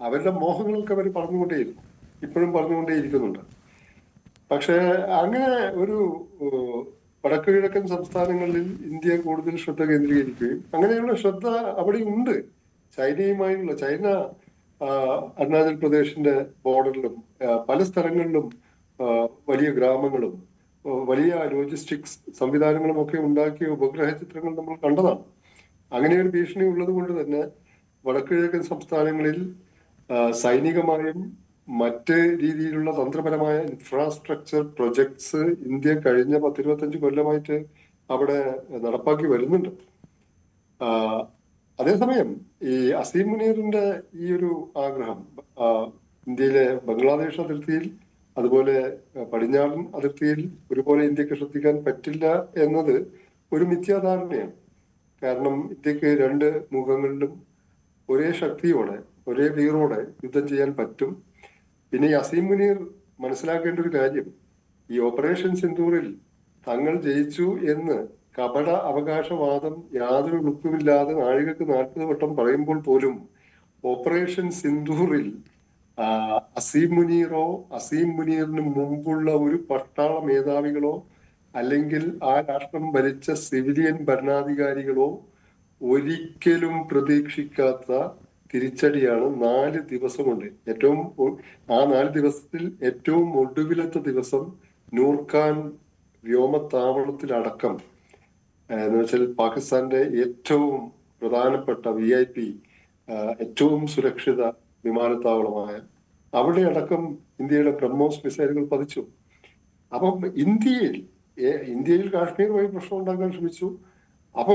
അവരുടെ മോഹങ്ങളൊക്കെ അവർ പറഞ്ഞുകൊണ്ടേയിരുന്നു, ഇപ്പോഴും പറഞ്ഞുകൊണ്ടേയിരിക്കുന്നുണ്ട്. പക്ഷെ അങ്ങനെ ഒരു വടക്കു കിഴക്കൻ സംസ്ഥാനങ്ങളിൽ ഇന്ത്യ കൂടുതൽ ശ്രദ്ധ കേന്ദ്രീകരിക്കുകയും അങ്ങനെയുള്ള ശ്രദ്ധ അവിടെ ഉണ്ട്. ചൈനയുമായുള്ള, ചൈന അരുണാചൽ പ്രദേശിന്റെ ബോർഡറിലും പല സ്ഥലങ്ങളിലും വലിയ ഗ്രാമങ്ങളും വലിയ ലോജിസ്റ്റിക്സ് സംവിധാനങ്ങളും ഒക്കെ ഉണ്ടാക്കിയ ഉപഗ്രഹ ചിത്രങ്ങൾ നമ്മൾ കണ്ടതാണ്. അങ്ങനെ ഒരു ഭീഷണി ഉള്ളത് കൊണ്ട് തന്നെ വടക്കു കിഴക്കൻ സംസ്ഥാനങ്ങളിൽ സൈനികമായും മറ്റ് രീതിയിലുള്ള തന്ത്രപരമായ ഇൻഫ്രാസ്ട്രക്ചർ പ്രൊജക്ട്സ് ഇന്ത്യ കഴിഞ്ഞ 10-25 കൊല്ലമായിട്ട് അവിടെ നടപ്പാക്കി വരുന്നുണ്ട്. അതേസമയം ഈ അസീം മുനീറിന്റെ ഈ ഒരു ആഗ്രഹം ഇന്ത്യയിലെ ബംഗ്ലാദേശ് അതിർത്തിയിൽ അതുപോലെ പടിഞ്ഞാറൻ അതിർത്തിയിൽ ഒരുപോലെ ഇന്ത്യക്ക് ശ്രദ്ധിക്കാൻ പറ്റില്ല എന്നത് ഒരു മിഥ്യാധാരണയാണ്. കാരണം ഇന്ത്യക്ക് രണ്ട് മുഖങ്ങളിലും ഒരേ ശക്തിയോടെ ഒരേ വീറോടെ യുദ്ധം ചെയ്യാൻ പറ്റും. പിന്നെ ഈ അസീം മുനീർ മനസ്സിലാക്കേണ്ട ഒരു കാര്യം, ഈ ഓപ്പറേഷൻ സിന്ദൂറിൽ തങ്ങൾ ജയിച്ചു എന്ന് കപട അവകാശവാദം യാതൊരു ഉളുപ്പുമില്ലാതെ നാഴികക്ക് 40 വട്ടം പറയുമ്പോൾ പോലും ഓപ്പറേഷൻ സിന്ദൂറിൽ അസീം മുനീറോ അസീം മുനീറിന് മുമ്പുള്ള ഒരു പട്ടാള മേധാവികളോ അല്ലെങ്കിൽ ആ രാഷ്ട്രം ഭരിച്ച സിവിലിയൻ ഭരണാധികാരികളോ ഒരിക്കലും പ്രതീക്ഷിക്കാത്ത തിരിച്ചടിയാണ് 4 ദിവസം കൊണ്ട്. ആ 4 ദിവസത്തിൽ ഏറ്റവും ഒടുവിലത്തെ ദിവസം നൂർഖാൻ വ്യോമത്താവളത്തിലടക്കം എന്ന് വെച്ചാൽ പാകിസ്ഥാന്റെ ഏറ്റവും പ്രധാനപ്പെട്ട VIP ഏറ്റവും സുരക്ഷിത വിമാനത്താവളമായ അവിടെ അടക്കം ഇന്ത്യയുടെ ബ്രഹ്മോസ് മിസൈലുകൾ പതിച്ചു. അപ്പം ഇന്ത്യയിൽ കാശ്മീർ വഴി പ്രശ്നം ഉണ്ടാക്കാൻ ശ്രമിച്ചു. അപ്പൊ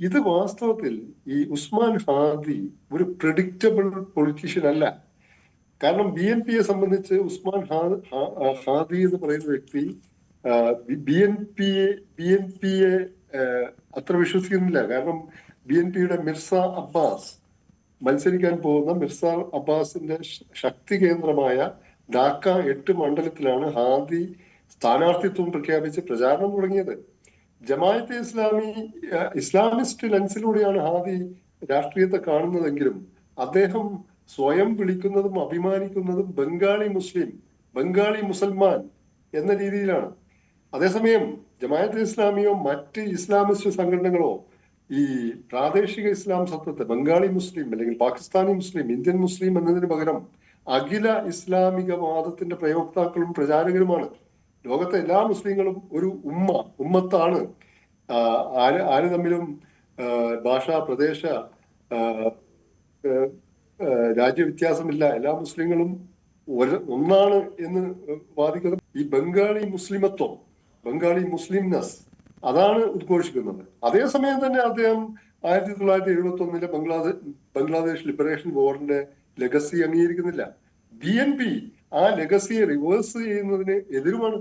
ഇത് വാസ്തവത്തിൽ ഈ ഉസ്മാൻ ഹാദി ഒരു പ്രെഡിക്റ്റബിൾ പൊളിറ്റീഷ്യൻ അല്ല. കാരണം BNPയെ സംബന്ധിച്ച് ഉസ്മാൻ ഹാദി എന്ന് പറയുന്ന വ്യക്തി BNPയെ അത്ര വിശ്വസിക്കുന്നില്ല. കാരണം BNPയുടെ മിർസ അബ്ബാസ് മത്സരിക്കാൻ പോകുന്ന മിർസ അബ്ബാസിന്റെ ശക്തി കേന്ദ്രമായ ധാക്ക 8 മണ്ഡലത്തിലാണ് ഹാദി സ്ഥാനാർത്ഥിത്വം പ്രഖ്യാപിച്ച് പ്രചാരണം തുടങ്ങിയത്. ജമാഅത്തെ ഇസ്ലാമിസ്റ്റ് ലെൻസിലൂടെയാണ് ഹാദി രാഷ്ട്രീയത്തെ കാണുന്നതെങ്കിലും അദ്ദേഹം സ്വയം വിളിക്കുന്നതും അഭിമാനിക്കുന്നതും ബംഗാളി മുസൽമാൻ എന്ന രീതിയിലാണ്. അതേസമയം ജമാഅത്തെ ഇസ്ലാമിയോ മറ്റ് ഇസ്ലാമിസ്റ്റ് സംഘടനകളോ ഈ പ്രാദേശിക ഇസ്ലാം സത്വത്തെ ബംഗാളി മുസ്ലിം അല്ലെങ്കിൽ പാകിസ്ഥാനി മുസ്ലിം, ഇന്ത്യൻ മുസ്ലിം എന്നതിന് പകരം അഖില ഇസ്ലാമിക വാദത്തിന്റെ പ്രയോക്താക്കളും പ്രചാരകരുമാണ്. ലോകത്തെ എല്ലാ മുസ്ലിങ്ങളും ഒരു ഉമ്മത്താണ്. ആര് തമ്മിലും ഭാഷ, പ്രദേശ, രാജ്യവ്യത്യാസമില്ല. എല്ലാ മുസ്ലിങ്ങളും ഒന്നാണ് എന്ന് വാദിക്കുന്നത് ഈ ബംഗാളി മുസ്ലിംനെസ് അതാണ് ഉദ്ഘോഷിക്കുന്നത്. അതേസമയം തന്നെ അദ്ദേഹം 1971 ബംഗ്ലാദേശ് ലിബറേഷൻ വാറിന്റെ ലെഗസി അംഗീകരിക്കുന്നില്ല. BNP ആ ലെഗസിയെ റിവേഴ്സ് ചെയ്യുന്നതിന് എതിരുമാണ്.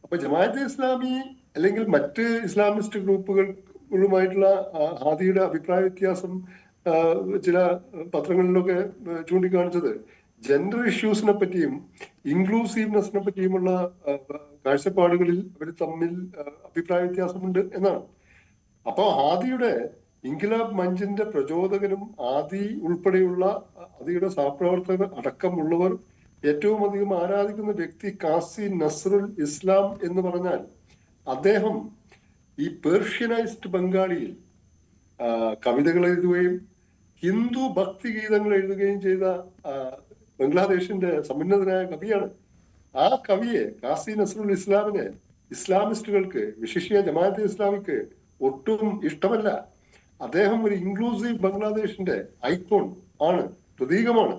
അപ്പൊ ജമാഅത്തെ ഇസ്ലാമി അല്ലെങ്കിൽ മറ്റ് ഇസ്ലാമിസ്റ്റ് ഗ്രൂപ്പുകളുമായിട്ടുള്ള ഹാദിയുടെ അഭിപ്രായ വ്യത്യാസം ചില പത്രങ്ങളിലൊക്കെ ചൂണ്ടിക്കാണിച്ചത് ജെൻഡർ ഇഷ്യൂസിനെ പറ്റിയും ഇൻക്ലൂസീവ്നെസിനെ പറ്റിയുമുള്ള കാഴ്ചപ്പാടുകളിൽ അവർ തമ്മിൽ അഭിപ്രായ വ്യത്യാസമുണ്ട് എന്നാണ്. അപ്പൊ ഹാദിയുടെ ഇൻകിലാബ് മഞ്ചിന്റെ പ്രചോദകനും ആദി ഉൾപ്പെടെയുള്ള ആദിയുടെ സഹപ്രവർത്തകർ അടക്കമുള്ളവർ ഏറ്റവും അധികം ആരാധിക്കുന്ന വ്യക്തി കാസി നസ്രുൽ ഇസ്ലാം എന്ന് പറഞ്ഞാൽ അദ്ദേഹം ഈ പേർഷ്യനൈസ്ഡ് ബംഗാളിയിൽ കവിതകൾ എഴുതുകയും ഹിന്ദു ഭക്തി ഗീതങ്ങൾ എഴുതുകയും ചെയ്ത ബംഗ്ലാദേശിന്റെ സമുന്നതനായ കവിയാണ്. ആ കവിയെ കാസി നസ്രുൽ ഇസ്ലാമിനെ ഇസ്ലാമിസ്റ്റുകൾക്ക്, വിശിഷ്യ ജമാഅത്തെ ഇസ്ലാമിക്ക് ഒട്ടും ഇഷ്ടമല്ല. അദ്ദേഹം ഒരു ഇൻക്ലൂസീവ് ബംഗ്ലാദേശിന്റെ ഐക്കോൺ ആണ്, പ്രതീകമാണ്.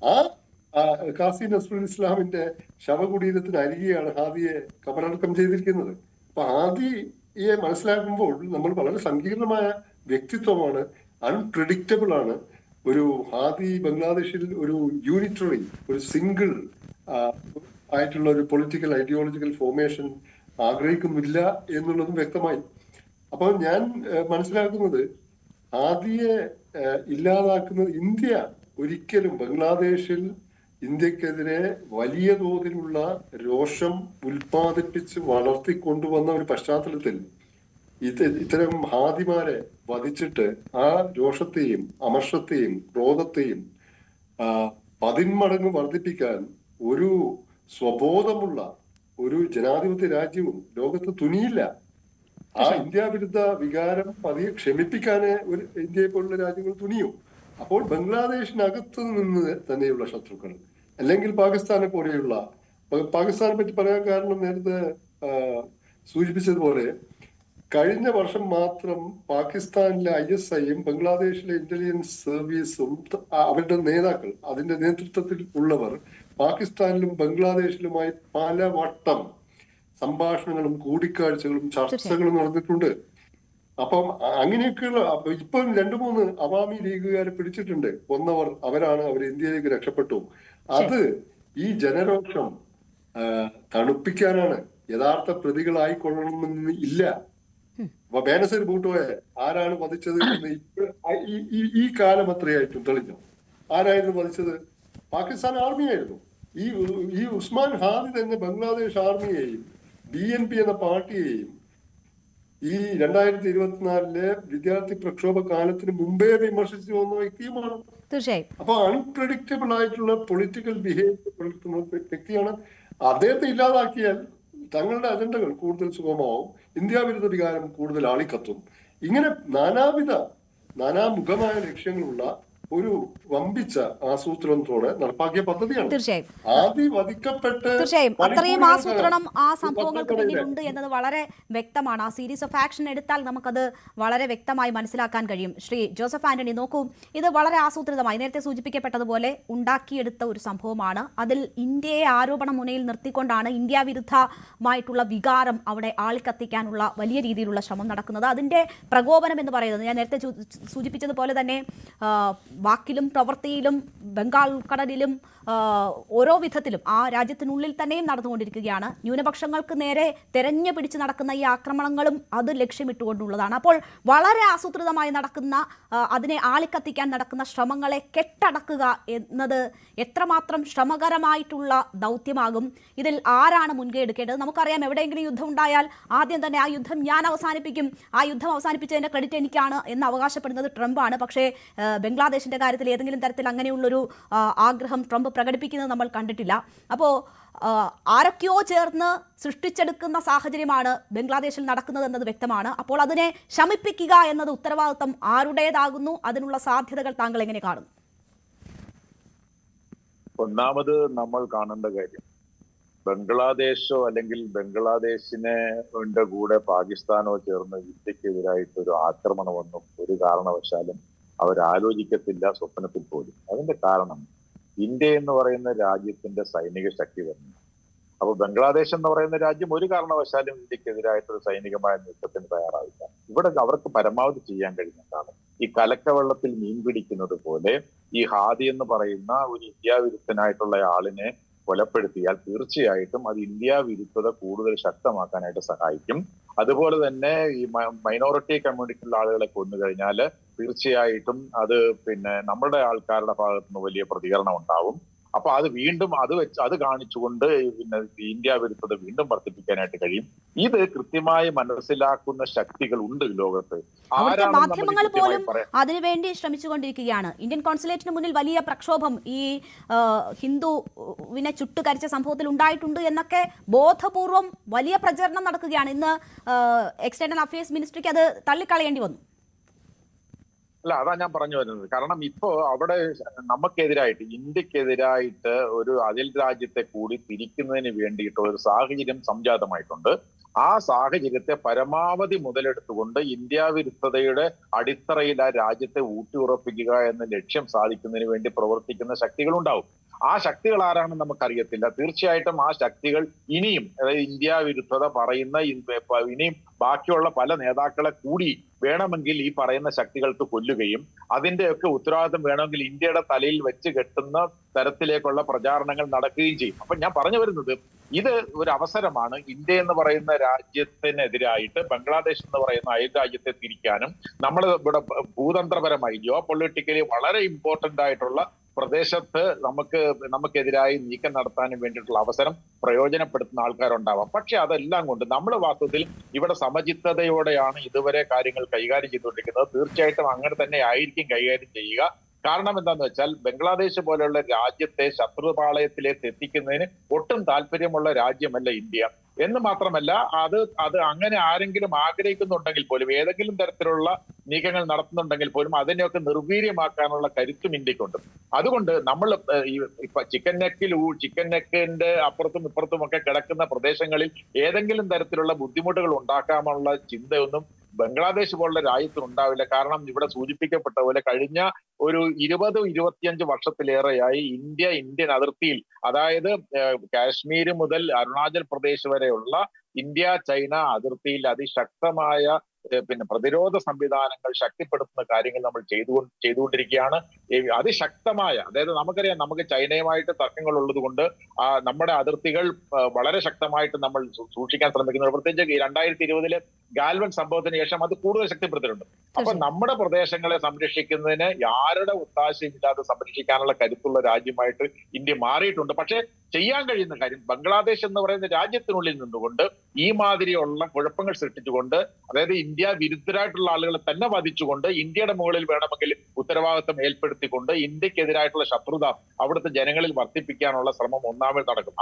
ആ കാസി നസ്രുൽ ഇസ്ലാമിന്റെ ശവകുടീരത്തിന് അരികെയാണ് ഹാദിയെ കബറടക്കം ചെയ്തിരിക്കുന്നത്. അപ്പൊ ഹാദിയെ മനസ്സിലാക്കുമ്പോൾ നമ്മൾ വളരെ സങ്കീർണമായ വ്യക്തിത്വമാണ്, അൺപ്രഡിക്റ്റബിൾ ആണ്. ഒരു ഹാദി ബംഗ്ലാദേശിൽ ഒരു യൂണിറ്ററി, ഒരു സിംഗിൾ ആയിട്ടുള്ള ഒരു പൊളിറ്റിക്കൽ ഐഡിയോളജിക്കൽ ഫോർമേഷൻ ആഗ്രഹിക്കുന്നില്ല എന്നുള്ളതും വ്യക്തമായി. അപ്പൊ ഞാൻ മനസ്സിലാക്കുന്നത് ഹാദിയെ ഇല്ലാതാക്കുന്നത് ഇന്ത്യ ഒരിക്കലും ബംഗ്ലാദേശിൽ ഇന്ത്യക്കെതിരെ വലിയ തോതിലുള്ള രോഷം ഉൽപ്പാദിപ്പിച്ച് വളർത്തിക്കൊണ്ടുവന്ന ഒരു പശ്ചാത്തലത്തിൽ ഇത്തരം ഹാദിമാരെ വധിച്ചിട്ട് ആ രോഷത്തെയും അമർഷത്തെയും ക്രോധത്തെയും 10 മടങ്ങ് വർദ്ധിപ്പിക്കാൻ ഒരു സ്വബോധമുള്ള ഒരു ജനാധിപത്യ രാജ്യവും ലോകത്ത് തുനിയില്ല. ആ ഇന്ത്യ വിരുദ്ധ വികാരം പതിയെ ക്ഷമിപ്പിക്കാനേ ഒരു ഇന്ത്യയെ പോലുള്ള രാജ്യങ്ങൾ തുനിയും. അപ്പോൾ ബംഗ്ലാദേശിനകത്ത് നിന്ന് തന്നെയുള്ള ശത്രുക്കൾ അല്ലെങ്കിൽ പാകിസ്ഥാനെ പോലെയുള്ള, പാകിസ്ഥാനെ പറ്റി പറയാൻ കാരണം നേരത്തെ സൂചിപ്പിച്ചതുപോലെ കഴിഞ്ഞ വർഷം മാത്രം പാകിസ്ഥാനിലെ ISIയും ബംഗ്ലാദേശിലെ ഇന്റലിജൻസ് സർവീസും അവരുടെ നേതാക്കൾ, അതിന്റെ നേതൃത്വത്തിൽ ഉള്ളവർ പാകിസ്ഥാനിലും ബംഗ്ലാദേശിലുമായി പലവട്ടം സംഭാഷണങ്ങളും കൂടിക്കാഴ്ചകളും ചർച്ചകളും നടന്നിട്ടുണ്ട്. അപ്പം അങ്ങനെയൊക്കെയുള്ള ഇപ്പം 2-3 അവാമി ലീഗുകാരെ പിടിച്ചിട്ടുണ്ട്. കൊന്നവർ അവരാണ്, അവർ ഇന്ത്യയിലേക്ക് രക്ഷപ്പെട്ടു. അത് ഈ ജനരോഷം തണുപ്പിക്കാനാണ്. യഥാർത്ഥ പ്രതികളായിക്കൊള്ളണമെന്ന് ഇല്ല. അപ്പൊ ബേനസീർ ഭൂട്ടോയെ ആരാണ് വധിച്ചത് എന്ന് ഈ കാലം അത്രയായിട്ടും തെളിഞ്ഞു. ആരായിരുന്നു വധിച്ചത്? പാകിസ്ഥാൻ ആർമിയായിരുന്നു. ഈ ഉസ്മാൻ ഹാദി തന്നെ ബംഗ്ലാദേശ് ആർമിയെയും BNP എന്ന പാർട്ടിയെയും ഈ 2024 വിദ്യാർത്ഥി പ്രക്ഷോഭ കാലത്തിന് മുമ്പേ വിമർശിച്ചു വന്ന വ്യക്തിയുമാണ്. തീർച്ചയായും. അപ്പൊ അൺപ്രഡിക്റ്റബിൾ ആയിട്ടുള്ള പൊളിറ്റിക്കൽ ബിഹേവിയർ പുലർത്തുന്ന വ്യക്തിയാണ്. അദ്ദേഹത്തെ ഇല്ലാതാക്കിയാൽ തങ്ങളുടെ അജണ്ടകൾ കൂടുതൽ സുഗമമാവും, ഇന്ത്യ വിരുദ്ധ വികാരം കൂടുതൽ ആളിക്കത്തും. ഇങ്ങനെ നാനാമുഖമായ ലക്ഷ്യങ്ങളുള്ള ഒരു വമ്പിച്ച ആസൂത്രണത്തോടെ നടപ്പാക്കിയ പദ്ധതിയാണ്. തീർച്ചയായും അത്രയും ആസൂത്രണം ആ സംഭവങ്ങൾക്ക് പിന്നിലുണ്ട് എന്നത് വളരെ വ്യക്തമാണ്. ആ സീരീസ് ഓഫ് ആക്ഷൻ എടുത്താൽ നമുക്കത് വളരെ വ്യക്തമായി മനസ്സിലാക്കാൻ കഴിയും. ശ്രീ ജോസഫ് ആന്റണി, നോക്കൂ, ഇത് വളരെ ആസൂത്രിതമായി നേരത്തെ സൂചിപ്പിക്കപ്പെട്ടതുപോലെ ഉണ്ടാക്കിയെടുത്ത ഒരു സംഭവമാണ്. അതിൽ ഇന്ത്യയെ ആരോപണ മുനയിൽ നിർത്തിക്കൊണ്ടാണ് ഇന്ത്യ വിരുദ്ധമായിട്ടുള്ള വികാരം അവിടെ ആളിക്കത്തിക്കാനുള്ള വലിയ രീതിയിലുള്ള ശ്രമം നടക്കുന്നത്. അതിന്റെ പ്രകോപനം എന്ന് പറയുന്നത് ഞാൻ നേരത്തെ സൂചിപ്പിച്ചതുപോലെ തന്നെ വാക്കിലും പ്രവൃത്തിയിലും ബംഗാൾ ഉൾക്കടലിലും ഓരോ വിധത്തിലും ആ രാജ്യത്തിനുള്ളിൽ തന്നെയും നടന്നുകൊണ്ടിരിക്കുകയാണ്. ന്യൂനപക്ഷങ്ങൾക്ക് നേരെ തെരഞ്ഞു പിടിച്ച് നടക്കുന്ന ഈ ആക്രമണങ്ങളും അത് ലക്ഷ്യമിട്ടുകൊണ്ടുള്ളതാണ്. അപ്പോൾ വളരെ ആസൂത്രിതമായി നടക്കുന്ന അതിനെ ആളിക്കത്തിക്കാൻ നടക്കുന്ന ശ്രമങ്ങളെ കെട്ടടക്കുക എന്നത് എത്രമാത്രം ശ്രമകരമായിട്ടുള്ള ദൗത്യമാകും? ഇതിൽ ആരാണ് മുൻകൈ എടുക്കേണ്ടത്? നമുക്കറിയാം, എവിടെയെങ്കിലും യുദ്ധം ഉണ്ടായാൽ ആദ്യം തന്നെ ആ യുദ്ധം ഞാൻ അവസാനിപ്പിക്കും, ആ യുദ്ധം അവസാനിപ്പിച്ചതിന്റെ ക്രെഡിറ്റ് എനിക്കാണ് എന്ന് അവകാശപ്പെടുന്നത് ട്രംപാണ്. പക്ഷേ ബംഗ്ലാദേശിന്റെ കാര്യത്തിൽ ഏതെങ്കിലും തരത്തിൽ അങ്ങനെയുള്ളൊരു ആഗ്രഹം ട്രംപ് പ്രകടിപ്പിക്കുന്നത് നമ്മൾ കണ്ടിട്ടില്ല. അപ്പോൾ ആരൊക്കെയോ ചേർന്ന് സൃഷ്ടിച്ചെടുക്കുന്ന സാഹചര്യമാണ് ബംഗ്ലാദേശിൽ നടക്കുന്നത് എന്നത് വ്യക്തമാണ്. അപ്പോൾ അതിനെ ശമിപ്പിക്കുക എന്നത് ഉത്തരവാദിത്തം ആരുടേതാകുന്നു? അതിനുള്ള സാധ്യതകൾ താങ്കൾ എങ്ങനെ കാണുന്നു? ഒന്നാമത് നമ്മൾ കാണേണ്ട കാര്യം, ബംഗ്ലാദേശോ അല്ലെങ്കിൽ ബംഗ്ലാദേശിനെ കൂടെ പാകിസ്ഥാനോ ചേർന്ന് ഇന്ത്യക്കെതിരായിട്ടൊരു ആക്രമണമൊന്നും ഒരു കാരണവശാലും അവരാലോചിക്കത്തില്ല, സ്വപ്നത്തിൽ പോലും. അതിന്റെ കാരണം ഇന്ത്യ എന്ന് പറയുന്ന രാജ്യത്തിന്റെ സൈനിക ശക്തി തന്നെ. അപ്പൊ ബംഗ്ലാദേശ് എന്ന് പറയുന്ന രാജ്യം ഒരു കാരണവശാലും ഇന്ത്യക്കെതിരായിട്ടൊരു സൈനികമായ നീക്കത്തിന് തയ്യാറാവില്ല. ഇവിടെ അവർക്ക് പരമാവധി ചെയ്യാൻ കഴിയുന്നതാണ് ഈ കലക്കവെള്ളത്തിൽ മീൻ പിടിക്കുന്നത് പോലെ ഈ ഹാദി എന്ന് പറയുന്ന ഒരു ഇന്ത്യ വിരുദ്ധനായിട്ടുള്ള ആളിനെ കൊലപ്പെടുത്തിയാൽ തീർച്ചയായിട്ടും അത് ഇന്ത്യ വിരുദ്ധത കൂടുതൽ ശക്തമാക്കാനായിട്ട് സഹായിക്കും. അതുപോലെ തന്നെ ഈ മൈനോറിറ്റി കമ്മ്യൂണിറ്റിയിലുള്ള ആളുകളെ കൊന്നു കഴിഞ്ഞാൽ തീർച്ചയായിട്ടും അത് നമ്മുടെ ആൾക്കാരുടെ ഭാഗത്തുനിന്ന് വലിയ പ്രതികരണം ഉണ്ടാവും. അപ്പൊ അത് വീണ്ടും അത് കാണിച്ചുകൊണ്ട് ഇന്ത്യ വിരുദ്ധത വീണ്ടും വർദ്ധിപ്പിക്കാനായിട്ട് കഴിയും. ഇത് കൃത്യമായി മനസ്സിലാക്കുന്ന ശക്തികൾ ഉണ്ട് ലോകത്ത്. മാധ്യമങ്ങൾ പോലും അതിനുവേണ്ടി ശ്രമിച്ചുകൊണ്ടിരിക്കുകയാണ്. ഇന്ത്യൻ കോൺസുലേറ്റിന് മുന്നിൽ വലിയ പ്രക്ഷോഭം ഈ ഹിന്ദുവിനെ ചുട്ടുകരിച്ച സംഭവത്തിൽ ഉണ്ടായിട്ടുണ്ട് എന്നൊക്കെ ബോധപൂർവം വലിയ പ്രചരണം നടക്കുകയാണ്. ഇന്ന് എക്സ്റ്റേണൽ അഫയേഴ്സ് മിനിസ്ട്രിക്ക് അത് തള്ളിക്കളയേണ്ടി വന്നു. അല്ല, അതാ ഞാൻ പറഞ്ഞു വരുന്നത്. കാരണം ഇപ്പോ അവിടെ നമുക്കെതിരായിട്ട്, ഇന്ത്യക്കെതിരായിട്ട് ഒരു അയൽ രാജ്യത്തെ കൂടി തിരിക്കുന്നതിന് വേണ്ടിയിട്ട് ഒരു സാഹചര്യം സംജാതമായിട്ടുണ്ട്. ആ സാഹചര്യത്തെ പരമാവധി മുതലെടുത്തുകൊണ്ട് ഇന്ത്യ വിരുദ്ധതയുടെ അടിത്തറയിൽ ആ രാജ്യത്തെ ഊട്ടിയുറപ്പിക്കുക എന്ന ലക്ഷ്യം സാധിക്കുന്നതിന് വേണ്ടി പ്രവർത്തിക്കുന്ന ശക്തികളുണ്ടാവും. ആ ശക്തികൾ ആരാണെന്ന് നമുക്കറിയത്തില്ല. തീർച്ചയായിട്ടും ആ ശക്തികൾ ഇനിയും, അതായത് ഇന്ത്യ വിരുദ്ധത പറയുന്ന ഇനിയും ബാക്കിയുള്ള പല നേതാക്കളെ കൂടി വേണമെങ്കിൽ ഈ പറയുന്ന ശക്തികൾക്ക് കൊല്ലുകയും അതിന്റെയൊക്കെ ഉത്തരവാദിത്വം വേണമെങ്കിൽ ഇന്ത്യയുടെ തലയിൽ വെച്ച് കെട്ടുന്ന തരത്തിലേക്കുള്ള പ്രചാരണങ്ങൾ നടക്കുകയും ചെയ്യും. അപ്പൊ ഞാൻ പറഞ്ഞു വരുന്നത്, ഇത് ഒരു അവസരമാണ് ഇന്ത്യ എന്ന് പറയുന്ന രാജ്യത്തിനെതിരായിട്ട് ബംഗ്ലാദേശ് എന്ന് പറയുന്ന അയൽ രാജ്യത്തെ തിരിക്കാനും നമ്മൾ ഇവിടെ ഭൂതന്ത്രപരമായി ജിയോ പൊളിറ്റിക്കലി വളരെ ഇമ്പോർട്ടന്റ് ആയിട്ടുള്ള പ്രദേശത്ത് നമുക്കെതിരായി നീക്കം നടത്താനും വേണ്ടിയിട്ടുള്ള അവസരം പ്രയോജനപ്പെടുത്തുന്ന ആൾക്കാരുണ്ടാവാം. പക്ഷെ അതെല്ലാം കൊണ്ട് നമ്മൾ വാസ്തവത്തിൽ ഇവിടെ സമചിത്തതയോടെയാണ് ഇതുവരെ കാര്യങ്ങൾ കൈകാര്യം ചെയ്തുകൊണ്ടിരിക്കുന്നത്. തീർച്ചയായിട്ടും അങ്ങനെ തന്നെ ആയിരിക്കും കൈകാര്യം ചെയ്യുക. കാരണം എന്താന്ന് വെച്ചാൽ ബംഗ്ലാദേശ് പോലെയുള്ള രാജ്യത്തെ ശത്രുപാളയത്തിലേക്ക് എത്തിക്കുന്നതിന് ഒട്ടും താല്പര്യമുള്ള രാജ്യമല്ല ഇന്ത്യ. എന്ന് മാത്രമല്ല, അത് അങ്ങനെ ആരെങ്കിലും ആഗ്രഹിക്കുന്നുണ്ടെങ്കിൽ പോലും, ഏതെങ്കിലും തരത്തിലുള്ള നീക്കങ്ങൾ നടത്തുന്നുണ്ടെങ്കിൽ പോലും അതിനെയൊക്കെ നിർവീര്യമാക്കാനുള്ള കരുത്തും ഇന്ത്യക്കുണ്ട്. അതുകൊണ്ട് നമ്മൾ ഇപ്പൊ ചിക്കൻ നെക്കിന്റെ അപ്പുറത്തും ഇപ്പുറത്തും ഒക്കെ കിടക്കുന്ന പ്രദേശങ്ങളിൽ ഏതെങ്കിലും തരത്തിലുള്ള ബുദ്ധിമുട്ടുകൾ ഉണ്ടാക്കാനുള്ള ചിന്തയൊന്നും ബംഗ്ലാദേശ് പോലുള്ള രാജ്യത്തിന് ഉണ്ടാവില്ല. കാരണം ഇവിടെ സൂചിപ്പിക്കപ്പെട്ട പോലെ കഴിഞ്ഞ ഒരു 20-25 വർഷത്തിലേറെയായി ഇന്ത്യൻ അതിർത്തിയിൽ, അതായത് കാശ്മീർ മുതൽ അരുണാചൽ പ്രദേശ് വരെയുള്ള ഇന്ത്യ ചൈന അതിർത്തിയിൽ അതിശക്തമായ പിന്നെ പ്രതിരോധ സംവിധാനങ്ങൾ ശക്തിപ്പെടുത്തുന്ന കാര്യങ്ങൾ നമ്മൾ ചെയ്തുകൊണ്ടിരിക്കുകയാണ്. അതിശക്തമായ, അതായത് നമുക്കറിയാം, നമുക്ക് ചൈനയുമായിട്ട് തർക്കങ്ങൾ ഉള്ളത് കൊണ്ട് നമ്മുടെ അതിർത്തികൾ വളരെ ശക്തമായിട്ട് നമ്മൾ സൂക്ഷിക്കാൻ ശ്രമിക്കുന്നത്. പ്രത്യേകിച്ച് 2020 ഗാൽവൻ സംഭവത്തിന് ശേഷം അത് കൂടുതൽ ശക്തിപ്പെടുത്തിയിട്ടുണ്ട്. അപ്പൊ നമ്മുടെ പ്രദേശങ്ങളെ സംരക്ഷിക്കുന്നതിന് ആരുടെ ഒത്താശയില്ലാതെ സംരക്ഷിക്കാനുള്ള കരുത്തുള്ള രാജ്യമായിട്ട് ഇന്ത്യ മാറിയിട്ടുണ്ട്. പക്ഷേ ചെയ്യാൻ കഴിയുന്ന കാര്യം, ബംഗ്ലാദേശ് എന്ന് പറയുന്ന രാജ്യത്തിനുള്ളിൽ നിന്നുകൊണ്ട് ഈ മാതിരിയുള്ള കുഴപ്പങ്ങൾ സൃഷ്ടിച്ചുകൊണ്ട്, അതായത് ഇന്ത്യ വിരുദ്ധരായിട്ടുള്ള ആളുകളെ തന്നെ വധിച്ചുകൊണ്ട് ഇന്ത്യയുടെ മുകളിൽ വേണമെങ്കിൽ ഉത്തരവാദിത്വം ഏർപ്പെടുത്തിക്കൊണ്ട് ഇന്ത്യക്കെതിരായിട്ടുള്ള ശത്രുത അവിടുത്തെ ജനങ്ങളിൽ വർദ്ധിപ്പിക്കാനുള്ള ശ്രമം ഒന്നാമത് നടക്കും.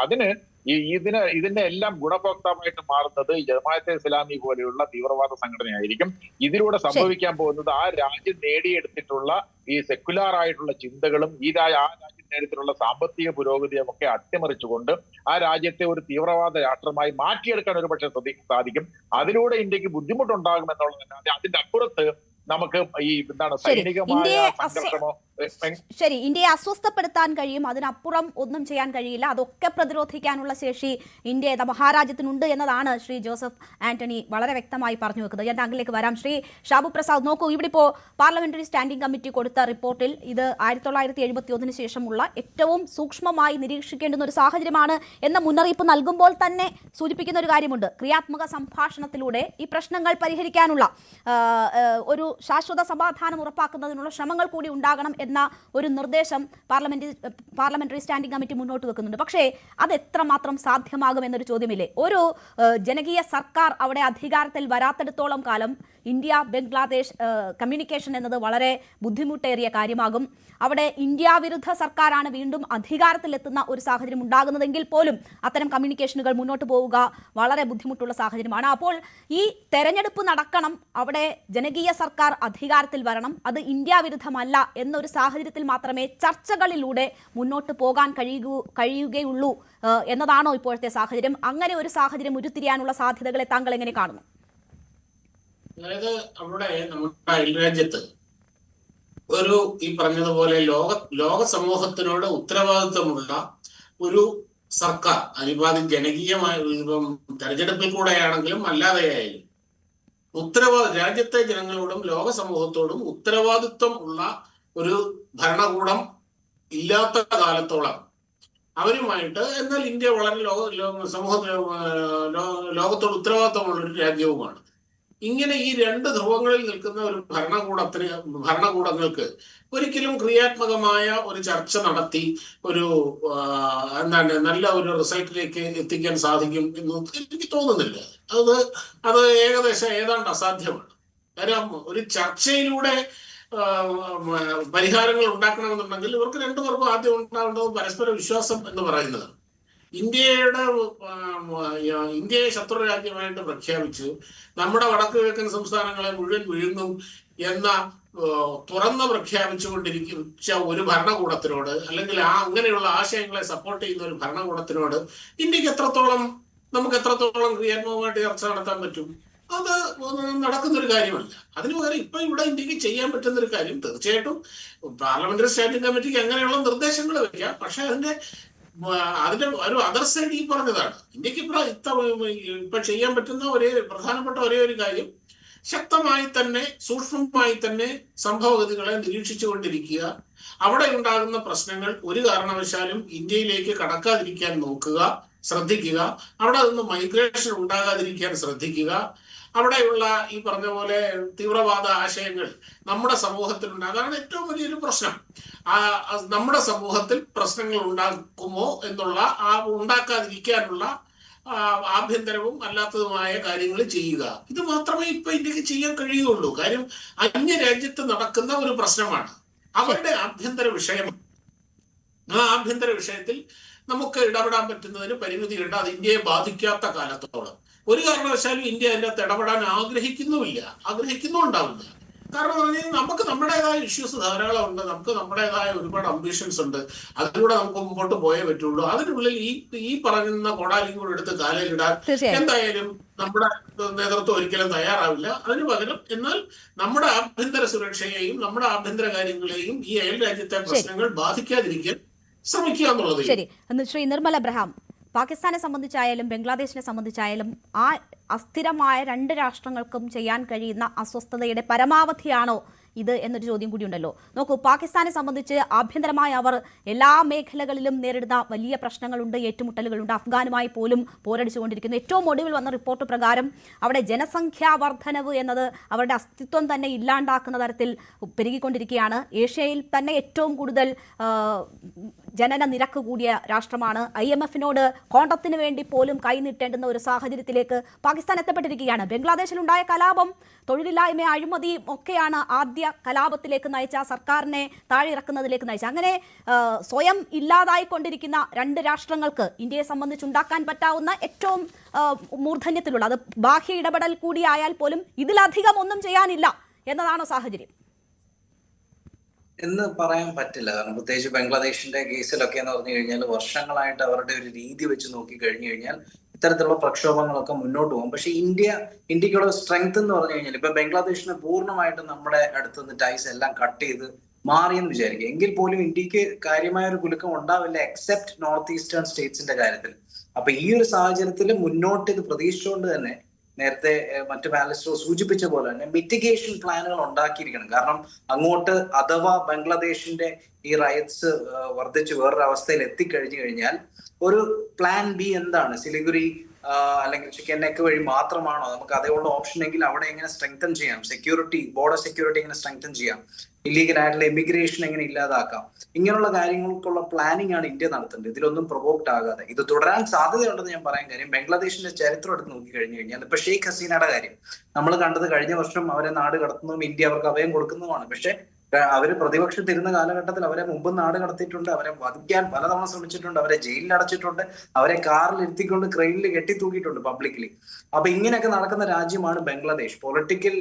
ഇതിന്റെ എല്ലാം ഗുണഭോക്താവായിട്ട് മാറുന്നത് ജമാഅത്തെ ഇസ്ലാമി പോലെയുള്ള തീവ്രവാദ സംഘടനയായിരിക്കും. ഇതിലൂടെ സംഭവിക്കാൻ പോകുന്നത് ആ രാജ്യം നേടിയെടുത്തിട്ടുള്ള ഈ സെക്യുലർ ആയിട്ടുള്ള ചിന്തകളും ആ രാജ്യം നേടിയിട്ടുള്ള സാമ്പത്തിക പുരോഗതിയും ഒക്കെ അട്ടിമറിച്ചുകൊണ്ട് ആ രാജ്യത്തെ ഒരു തീവ്രവാദ രാഷ്ട്രമായി മാറ്റിയെടുക്കാൻ ഒരു പക്ഷേ സാധിക്കും. അതിലൂടെ ഇന്ത്യക്ക് ബുദ്ധിമുട്ടുണ്ടാകുമെന്നുള്ളതല്ലാതെ അതിന്റെ അപ്പുറത്ത് നമുക്ക് ഈ എന്താണ് സൈനികമായ സംഘർഷമോ ശരി, ഇന്ത്യയെ അസ്വസ്ഥപ്പെടുത്താൻ കഴിയും, അതിനപ്പുറം ഒന്നും ചെയ്യാൻ കഴിയില്ല. അതൊക്കെ പ്രതിരോധിക്കാനുള്ള ശേഷി ഇന്ത്യയുടെ മഹാരാജ്യത്തിനുണ്ട് എന്നതാണ് ശ്രീ ജോസഫ് ആന്റണി വളരെ വ്യക്തമായി പറഞ്ഞു വെക്കുന്നത്. ഞാൻ താങ്കളിലേക്ക് വരാം. ശ്രീ ഷാബു പ്രസാദ്, നോക്കൂ, ഇവിടെ ഇപ്പോൾ പാർലമെന്ററി സ്റ്റാൻഡിംഗ് കമ്മിറ്റി കൊടുത്ത റിപ്പോർട്ടിൽ ഇത് 1971 ശേഷമുള്ള ഏറ്റവും സൂക്ഷ്മമായി നിരീക്ഷിക്കേണ്ടുന്ന ഒരു സാഹചര്യമാണ് എന്ന മുന്നറിയിപ്പ് നൽകുമ്പോൾ തന്നെ സൂചിപ്പിക്കുന്ന ഒരു കാര്യമുണ്ട്. ക്രിയാത്മക സംഭാഷണത്തിലൂടെ ഈ പ്രശ്നങ്ങൾ പരിഹരിക്കാനുള്ള ഒരു ശാശ്വത സമാധാനം ഉറപ്പാക്കുന്നതിനുള്ള ശ്രമങ്ങൾ കൂടി ഉണ്ടാകണം എന്ന ഒരു നിർദ്ദേശം പാർലമെന്ററി സ്റ്റാൻഡിംഗ് കമ്മിറ്റി മുന്നോട്ട് വെക്കുന്നുണ്ട്. പക്ഷേ അത് എത്രമാത്രം സാധ്യമാകുമെന്നൊരു ചോദ്യമില്ലേ? ഒരു ജനകീയ സർക്കാർ അവിടെ അധികാരത്തിൽ വരാത്തിടത്തോളം കാലം ഇന്ത്യ ബംഗ്ലാദേശ് കമ്മ്യൂണിക്കേഷൻ എന്നത് വളരെ ബുദ്ധിമുട്ടേറിയ കാര്യമാകും. അവിടെ ഇന്ത്യ വിരുദ്ധ സർക്കാരാണ് വീണ്ടും അധികാരത്തിലെത്തുന്ന ഒരു സാഹചര്യം ഉണ്ടാകുന്നതെങ്കിൽ പോലും അത്തരം കമ്മ്യൂണിക്കേഷനുകൾ മുന്നോട്ട് പോവുക വളരെ ബുദ്ധിമുട്ടുള്ള സാഹചര്യമാണ്. അപ്പോൾ ഈ തെരഞ്ഞെടുപ്പ് നടക്കണം, അവിടെ ജനകീയ സർക്കാർ അധികാരത്തിൽ വരണം, അത് ഇന്ത്യ വിരുദ്ധമല്ല എന്നൊരു സാഹചര്യത്തിൽ മാത്രമേ ചർച്ചകളിലൂടെ മുന്നോട്ട് പോകാൻ കഴിയുകയുള്ളൂ എന്നതാണോ ഇപ്പോഴത്തെ സാഹചര്യം? അങ്ങനെ ഒരു സാഹചര്യം ഉരുത്തിരിയാനുള്ള സാധ്യതകളെ താങ്കൾ എങ്ങനെ കാണുന്നു? അതായത് അവിടെ നമ്മുടെ അയൽരാജ്യത്ത് ഒരു ഈ പറഞ്ഞതുപോലെ ലോക സമൂഹത്തിനോട് ഉത്തരവാദിത്വമുള്ള ഒരു സർക്കാർ, അതിപാതി ജനകീയമായ തെരഞ്ഞെടുപ്പിൽ കൂടെയാണെങ്കിലും അല്ലാതെയായാലും രാജ്യത്തെ ജനങ്ങളോടും ലോക സമൂഹത്തോടും ഉത്തരവാദിത്വം ഉള്ള ഒരു ഭരണകൂടം ഇല്ലാത്ത കാലത്തോളം അവരുമായിട്ട്, എന്നാൽ ഇന്ത്യ വളരെ ലോകത്തോട് ഉത്തരവാദിത്വമുള്ള ഒരു രാജ്യവുമാണ്. ഇങ്ങനെ ഈ രണ്ട് ധ്രുവങ്ങളിൽ നിൽക്കുന്ന ഒരു ഭരണകൂടങ്ങൾക്ക് ഒരിക്കലും ക്രിയാത്മകമായ ഒരു ചർച്ച നടത്തി ഒരു നല്ല ഒരു റിസൾട്ടിലേക്ക് എത്തിക്കാൻ സാധിക്കും എന്ന് എനിക്ക് തോന്നുന്നില്ല. അത് ഏതാണ്ട് അസാധ്യമാണ്. കാര്യം ഒരു ചർച്ചയിലൂടെ പരിഹാരങ്ങൾ ഉണ്ടാക്കണമെന്നുണ്ടെങ്കിൽ ഇവർക്ക് രണ്ടുപേർക്കും ആദ്യം ഉണ്ടാവേണ്ടത് പരസ്പര വിശ്വാസം എന്ന് പറയുന്നത്. ഇന്ത്യയെ ശത്രു രാജ്യമായിട്ട് പ്രഖ്യാപിച്ച് നമ്മുടെ വടക്കു കിഴക്കൻ സംസ്ഥാനങ്ങളെ മുഴുവൻ വിഴുങ്ങും എന്ന തുറന്ന് പ്രഖ്യാപിച്ചുകൊണ്ടിരിക്കുന്ന ഒരു ഭരണകൂടത്തിനോട്, അല്ലെങ്കിൽ അങ്ങനെയുള്ള ആശയങ്ങളെ സപ്പോർട്ട് ചെയ്യുന്ന ഒരു ഭരണകൂടത്തിനോട് നമുക്ക് എത്രത്തോളം ക്രിയാത്മകമായിട്ട് ചർച്ച നടത്താൻ പറ്റും? അത് നടക്കുന്നൊരു കാര്യമല്ല. അതിനു പകരം ഇപ്പൊ ഇവിടെ ഇന്ത്യക്ക് ചെയ്യാൻ പറ്റുന്ന ഒരു കാര്യം, തീർച്ചയായിട്ടും പാർലമെന്ററി സ്റ്റാൻഡിംഗ് കമ്മിറ്റിക്ക് അങ്ങനെയുള്ള നിർദ്ദേശങ്ങൾ വയ്ക്കാം. പക്ഷെ അതിന്റെ ഒരു അതർ സൈഡ് ഈ പറഞ്ഞതാണ്. ഇന്ത്യക്ക് ഇപ്പൊ ചെയ്യാൻ പറ്റുന്ന പ്രധാനപ്പെട്ട ഒരേ ഒരു കാര്യം, ശക്തമായി തന്നെ സൂക്ഷ്മമായി തന്നെ സംഭവഗതികളെ നിരീക്ഷിച്ചുകൊണ്ടിരിക്കുക. അവിടെ ഉണ്ടാകുന്ന പ്രശ്നങ്ങൾ ഒരു കാരണവശാലും ഇന്ത്യയിലേക്ക് കടക്കാതിരിക്കാൻ നോക്കുക, ശ്രദ്ധിക്കുക. അവിടെ നിന്ന് മൈഗ്രേഷൻ ഉണ്ടാകാതിരിക്കാൻ ശ്രദ്ധിക്കുക. അവിടെയുള്ള ഈ പറഞ്ഞ പോലെ തീവ്രവാദ ആശയങ്ങൾ നമ്മുടെ സമൂഹത്തിലുണ്ട്. അതാണ് ഏറ്റവും വലിയൊരു പ്രശ്നം. നമ്മുടെ സമൂഹത്തിൽ പ്രശ്നങ്ങൾ ഉണ്ടാക്കുമോ എന്നുള്ള ഉണ്ടാക്കാതിരിക്കാനുള്ള ആഭ്യന്തരവും അല്ലാത്തതുമായ കാര്യങ്ങൾ ചെയ്യുക. ഇത് മാത്രമേ ഇപ്പൊ ഇന്ത്യക്ക് ചെയ്യാൻ കഴിയുള്ളൂ. കാര്യം അന്യ രാജ്യത്ത് നടക്കുന്ന ഒരു പ്രശ്നമാണ്, അവരുടെ ആഭ്യന്തര വിഷയമാണ്. ആ ആഭ്യന്തര വിഷയത്തിൽ നമുക്ക് ഇടപെടാൻ പറ്റുന്നതിന് പരിമിതിയുണ്ട്. അത് ഇന്ത്യയെ ബാധിക്കാത്ത കാലത്തോളം ഒരു കാരണവശാലും ഇന്ത്യ അതിൻ്റെ അകത്ത് ഇടപെടാൻ ആഗ്രഹിക്കുന്നുണ്ടാവില്ല. കാരണം നമുക്ക് നമ്മുടേതായ ഇഷ്യൂസ് ധാരാളം ഉണ്ട്, നമുക്ക് നമ്മുടേതായ ഒരുപാട് അംബിഷൻസ് ഉണ്ട്. അതിലൂടെ നമുക്ക് മുമ്പോട്ട് പോയേ പറ്റുള്ളൂ. അതിനുള്ളിൽ ഈ പറയുന്ന കോടാലിയും കൂടെ എടുത്ത് കാലയിലിടാൻ എന്തായാലും നമ്മുടെ നേതൃത്വം ഒരിക്കലും തയ്യാറാവില്ല. അതിനു പകരം എന്നാൽ നമ്മുടെ ആഭ്യന്തര സുരക്ഷയെയും നമ്മുടെ ആഭ്യന്തര കാര്യങ്ങളെയും ഈ അയൽ രാജ്യത്തെ പ്രശ്നങ്ങൾ ബാധിക്കാതിരിക്കാൻ ശ്രമിക്കുക എന്നുള്ളത്. ശരി, ശ്രീ നിർമ്മൽ എബ്രഹാം, പാകിസ്ഥാനെ സംബന്ധിച്ചായാലും ബംഗ്ലാദേശിനെ സംബന്ധിച്ചായാലും ആ അസ്ഥിരമായ രണ്ട് രാഷ്ട്രങ്ങൾക്കും ചെയ്യാൻ കഴിയുന്ന അസ്വസ്ഥതയുടെ പരമാവധിയാണോ ഇത് എന്നൊരു ചോദ്യം കൂടിയുണ്ടല്ലോ. നോക്കൂ, പാകിസ്ഥാനെ സംബന്ധിച്ച് ആഭ്യന്തരമായി അവർ എല്ലാ മേഖലകളിലും നേരിടുന്ന വലിയ പ്രശ്നങ്ങളുണ്ട്, ഏറ്റുമുട്ടലുകളുണ്ട്. അഫ്ഗാനുമായി പോലും പോരടിച്ചുകൊണ്ടിരിക്കുന്നു. ഏറ്റവും ഒടുവിൽ വന്ന റിപ്പോർട്ട് പ്രകാരം അവിടെ ജനസംഖ്യാ വർധനവ് എന്നത് അവരുടെ അസ്തിത്വം തന്നെ ഇല്ലാണ്ടാക്കുന്ന തരത്തിൽ പെരുകിക്കൊണ്ടിരിക്കുകയാണ്. ഏഷ്യയിൽ തന്നെ ഏറ്റവും കൂടുതൽ ജനന നിരക്ക് കൂടിയ രാഷ്ട്രമാണ്. IMF-നോട് കോണ്ടത്തിന് വേണ്ടി പോലും കൈനീട്ടേണ്ടുന്ന ഒരു സാഹചര്യത്തിലേക്ക് പാകിസ്ഥാൻ എത്തപ്പെട്ടിരിക്കുകയാണ്. ബംഗ്ലാദേശിലുണ്ടായ കലാപം, തൊഴിലില്ലായ്മ, അഴിമതിയും ഒക്കെയാണ് ആദ്യ കലാപത്തിലേക്ക് നയിച്ച, സർക്കാരിനെ താഴെ ഇറക്കുന്നതിലേക്ക് നയിച്ച. അങ്ങനെ സ്വയം ഇല്ലാതായിക്കൊണ്ടിരിക്കുന്ന രണ്ട് രാഷ്ട്രങ്ങൾക്ക് ഇന്ത്യയെ സംബന്ധിച്ചുണ്ടാക്കാൻ പറ്റാവുന്ന ഏറ്റവും മൂർധന്യത്തിലുള്ള, അത് ബാഹ്യ ഇടപെടൽ കൂടിയായാൽ പോലും ഇതിലധികം ഒന്നും ചെയ്യാനില്ല എന്നതാണോ സാഹചര്യം എന്ന് പറയാൻ പറ്റില്ല. കാരണം പ്രത്യേകിച്ച് ബംഗ്ലാദേശിന്റെ കേസിലൊക്കെ എന്ന് പറഞ്ഞു കഴിഞ്ഞാൽ വർഷങ്ങളായിട്ട് അവരുടെ ഒരു രീതി വെച്ച് നോക്കി കഴിഞ്ഞു കഴിഞ്ഞാൽ ഇത്തരത്തിലുള്ള പ്രക്ഷോഭങ്ങളൊക്കെ മുന്നോട്ട് പോകും. പക്ഷെ ഇന്ത്യക്കുള്ള സ്ട്രെങ്ത് എന്ന് പറഞ്ഞു കഴിഞ്ഞാൽ ഇപ്പൊ ബംഗ്ലാദേശിന് പൂർണ്ണമായിട്ടും നമ്മുടെ അടുത്ത് നിന്ന് ടൈസ് എല്ലാം കട്ട് ചെയ്ത് മാറിയെന്ന് വിചാരിക്കുക, എങ്കിൽ പോലും ഇന്ത്യക്ക് കാര്യമായ ഒരു കുലുക്കം ഉണ്ടാവില്ല എക്സെപ്റ്റ് നോർത്ത് ഈസ്റ്റേൺ സ്റ്റേറ്റ്സിന്റെ കാര്യത്തിൽ. അപ്പൊ ഈ ഒരു സാഹചര്യത്തിൽ മുന്നോട്ട് ഇത് പ്രതീക്ഷിച്ചുകൊണ്ട് തന്നെ നേരത്തെ മറ്റു പാനലിസ്റ്റോ സൂചിപ്പിച്ച പോലെ തന്നെ മിറ്റിഗേഷൻ പ്ലാനുകൾ ഉണ്ടാക്കിയിരിക്കണം. കാരണം അങ്ങോട്ട് അഥവാ ബംഗ്ലാദേശിന്റെ ഈ റൈറ്റ്സ് വർദ്ധിച്ച് വേറൊരു അവസ്ഥയിൽ എത്തിക്കഴിഞ്ഞു കഴിഞ്ഞാൽ ഒരു പ്ലാൻ ബി എന്താണ്? സിലിഗുരി അല്ലെങ്കിൽ ചിക്കൻ നെക്ക് വഴി മാത്രമാണോ നമുക്ക് അതേയുള്ള ഓപ്ഷൻ എങ്കിൽ അവിടെ എങ്ങനെ സ്ട്രെങ്തൻ ചെയ്യാം, സെക്യൂരിറ്റി, ബോർഡർ സെക്യൂരിറ്റി എങ്ങനെ സ്ട്രെങ്തൻ ചെയ്യാം, ഇല്ലീഗൽ ആയിട്ടുള്ള ഇമിഗ്രേഷൻ എങ്ങനെ ഇല്ലാതാക്കാം, ഇങ്ങനെയുള്ള കാര്യങ്ങൾക്കുള്ള പ്ലാനിങ് ആണ് ഇന്ത്യ നടത്തേണ്ടത്. ഇതിലൊന്നും പ്രൊവോക്ഡ് ആകാതെ ഇത് തുടരാൻ സാധ്യതയുണ്ടെന്ന് ഞാൻ പറയാൻ കാര്യം ബംഗ്ലാദേശിന്റെ ചരിത്രം എടുത്ത് നോക്കി കഴിഞ്ഞു കഴിഞ്ഞാൽ ഇപ്പൊ ഷെയ്ഖ് ഹസീനയുടെ കാര്യം നമ്മൾ കണ്ടത് കഴിഞ്ഞ വർഷം അവരെ നാട് കടത്തുന്നതും ഇന്ത്യ അവർക്ക് അഭയം കൊടുക്കുന്നതുമാണ്. പക്ഷെ അവര് പ്രതിപക്ഷത്തിരുന്ന കാലഘട്ടത്തിൽ അവരെ മുമ്പ് നാട് കടത്തിയിട്ടുണ്ട്, അവരെ വധിക്കാൻ പലതവണ ശ്രമിച്ചിട്ടുണ്ട്, അവരെ ജയിലിൽ അടച്ചിട്ടുണ്ട്, അവരെ കാറിൽ ഇരുത്തിക്കൊണ്ട് ക്രെയിനിൽ കെട്ടിത്തൂക്കിയിട്ടുണ്ട് പബ്ലിക്കലി. അപ്പൊ ഇങ്ങനെയൊക്കെ നടക്കുന്ന രാജ്യമാണ് ബംഗ്ലാദേശ്. പൊളിറ്റിക്കൽ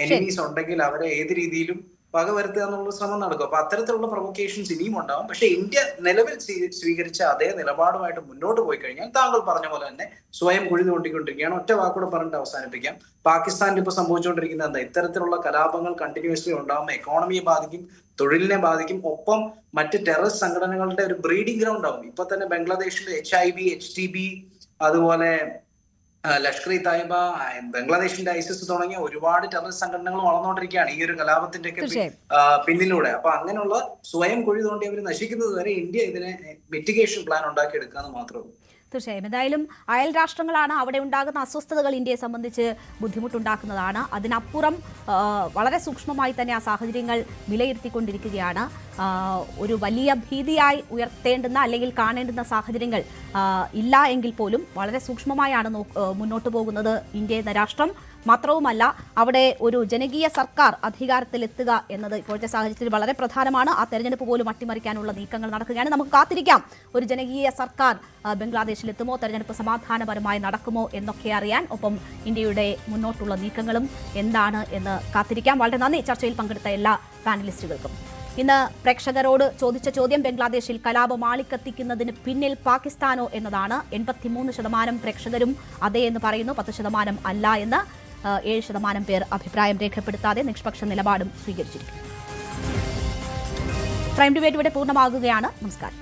എനിമീസ് ഉണ്ടെങ്കിൽ അവരെ ഏത് രീതിയിലും പക വരുത്തുക എന്നുള്ള ശ്രമം നടക്കും. അപ്പൊ അത്തരത്തിലുള്ള പ്രൊവക്കേഷൻസ് ഇനിയും ഉണ്ടാവും. പക്ഷെ ഇന്ത്യ നിലവിൽ സ്വീകരിച്ച അതേ നിലപാടുമായിട്ട് മുന്നോട്ട് പോയി കഴിഞ്ഞാൽ താങ്കൾ പറഞ്ഞ പോലെ തന്നെ സ്വയം കുഴി തോണ്ടിക്കൊണ്ടിരിക്കുകയാണ്. ഒറ്റ വാക്കൂടെ പറഞ്ഞിട്ട് അവസാനിപ്പിക്കാം. പാകിസ്ഥാനിൽ ഇപ്പൊ സംഭവിച്ചുകൊണ്ടിരിക്കുന്നത് എന്താ? ഇത്തരത്തിലുള്ള കലാപങ്ങൾ കണ്ടിന്യൂസ്ലി ഉണ്ടാകുമ്പോൾ എക്കോണമിയെ ബാധിക്കും, തൊഴിലിനെ ബാധിക്കും, ഒപ്പം മറ്റ് ടെററിസ്റ്റ് സംഘടനകളുടെ ഒരു ബ്രീഡിംഗ് ഗ്രൗണ്ട് ആവും. ഇപ്പൊ തന്നെ ബംഗ്ലാദേശിൽ HIV, HTB, അതുപോലെ ലഷ്കർ-ഇ-തായിബ, ബംഗ്ലാദേശിന്റെ ISIS തുടങ്ങിയ ഒരുപാട് ടെററിസ്റ്റ് സംഘടനകൾ വളർന്നുകൊണ്ടിരിക്കുകയാണ് ഈ ഒരു കലാപത്തിന്റെ ഒക്കെ പിന്നിലൂടെ. അപ്പൊ അങ്ങനെയുള്ള സ്വയം കുഴി തോണ്ടി അവർ നശിക്കുന്നത് വരെ ഇന്ത്യ ഇതിനെ മിറ്റിഗേഷൻ പ്ലാൻ ഉണ്ടാക്കിയെടുക്കാന്ന് മാത്രമേ. തീർച്ചയായും. എന്തായാലും അയൽ രാഷ്ട്രങ്ങളാണ്, അവിടെ ഉണ്ടാകുന്ന അസ്വസ്ഥതകൾ ഇന്ത്യയെ സംബന്ധിച്ച് ബുദ്ധിമുട്ടുണ്ടാക്കുന്നതാണ്. അതിനപ്പുറം വളരെ സൂക്ഷ്മമായി തന്നെ ആ സാഹചര്യങ്ങൾ വിലയിരുത്തിക്കൊണ്ടിരിക്കുകയാണ്. ഒരു വലിയ ഭീതിയായി ഉയർത്തേണ്ടുന്ന അല്ലെങ്കിൽ കാണേണ്ടുന്ന സാഹചര്യങ്ങൾ ഇല്ല എങ്കിൽ പോലും വളരെ സൂക്ഷ്മമായാണ് മുന്നോട്ട് പോകുന്നത് ഇന്ത്യ എന്ന രാഷ്ട്രം. മാത്രവുമല്ല, അവിടെ ഒരു ജനകീയ സർക്കാർ അധികാരത്തിലെത്തുക എന്നത് ഇപ്പോഴത്തെ സാഹചര്യത്തിൽ വളരെ പ്രധാനമാണ്. ആ തെരഞ്ഞെടുപ്പ് പോലും അട്ടിമറിക്കാനുള്ള നീക്കങ്ങൾ നടക്കുകയാണ്. നമുക്ക് കാത്തിരിക്കാം ഒരു ജനകീയ സർക്കാർ ബംഗ്ലാദേശിലെത്തുമോ, തെരഞ്ഞെടുപ്പ് സമാധാനപരമായി നടക്കുമോ എന്നൊക്കെ അറിയാൻ. ഒപ്പം ഇന്ത്യയുടെ മുന്നോട്ടുള്ള നീക്കങ്ങളും എന്താണ് എന്ന് കാത്തിരിക്കാം. വളരെ നന്ദി ചർച്ചയിൽ പങ്കെടുത്ത എല്ലാ പാനലിസ്റ്റുകൾക്കും. ഇന്ന് പ്രേക്ഷകരോട് ചോദിച്ച ചോദ്യം ബംഗ്ലാദേശിൽ കലാപം ആളിക്കത്തിക്കുന്നതിന് പിന്നിൽ പാകിസ്ഥാനോ എന്നതാണ്. 83% പ്രേക്ഷകരും അതെ എന്ന് പറയുന്നു, 10% അല്ല എന്ന്. 7% പേർ അഭിപ്രായം രേഖപ്പെടുത്താതെ നിഷ്പക്ഷ നിലപാടും സ്വീകരിച്ചിരിക്കുന്നു. പ്രൈം ഡിബേറ്റ് ഇവിടെ പൂർണ്ണമാകുകയാണ്. നമസ്കാരം.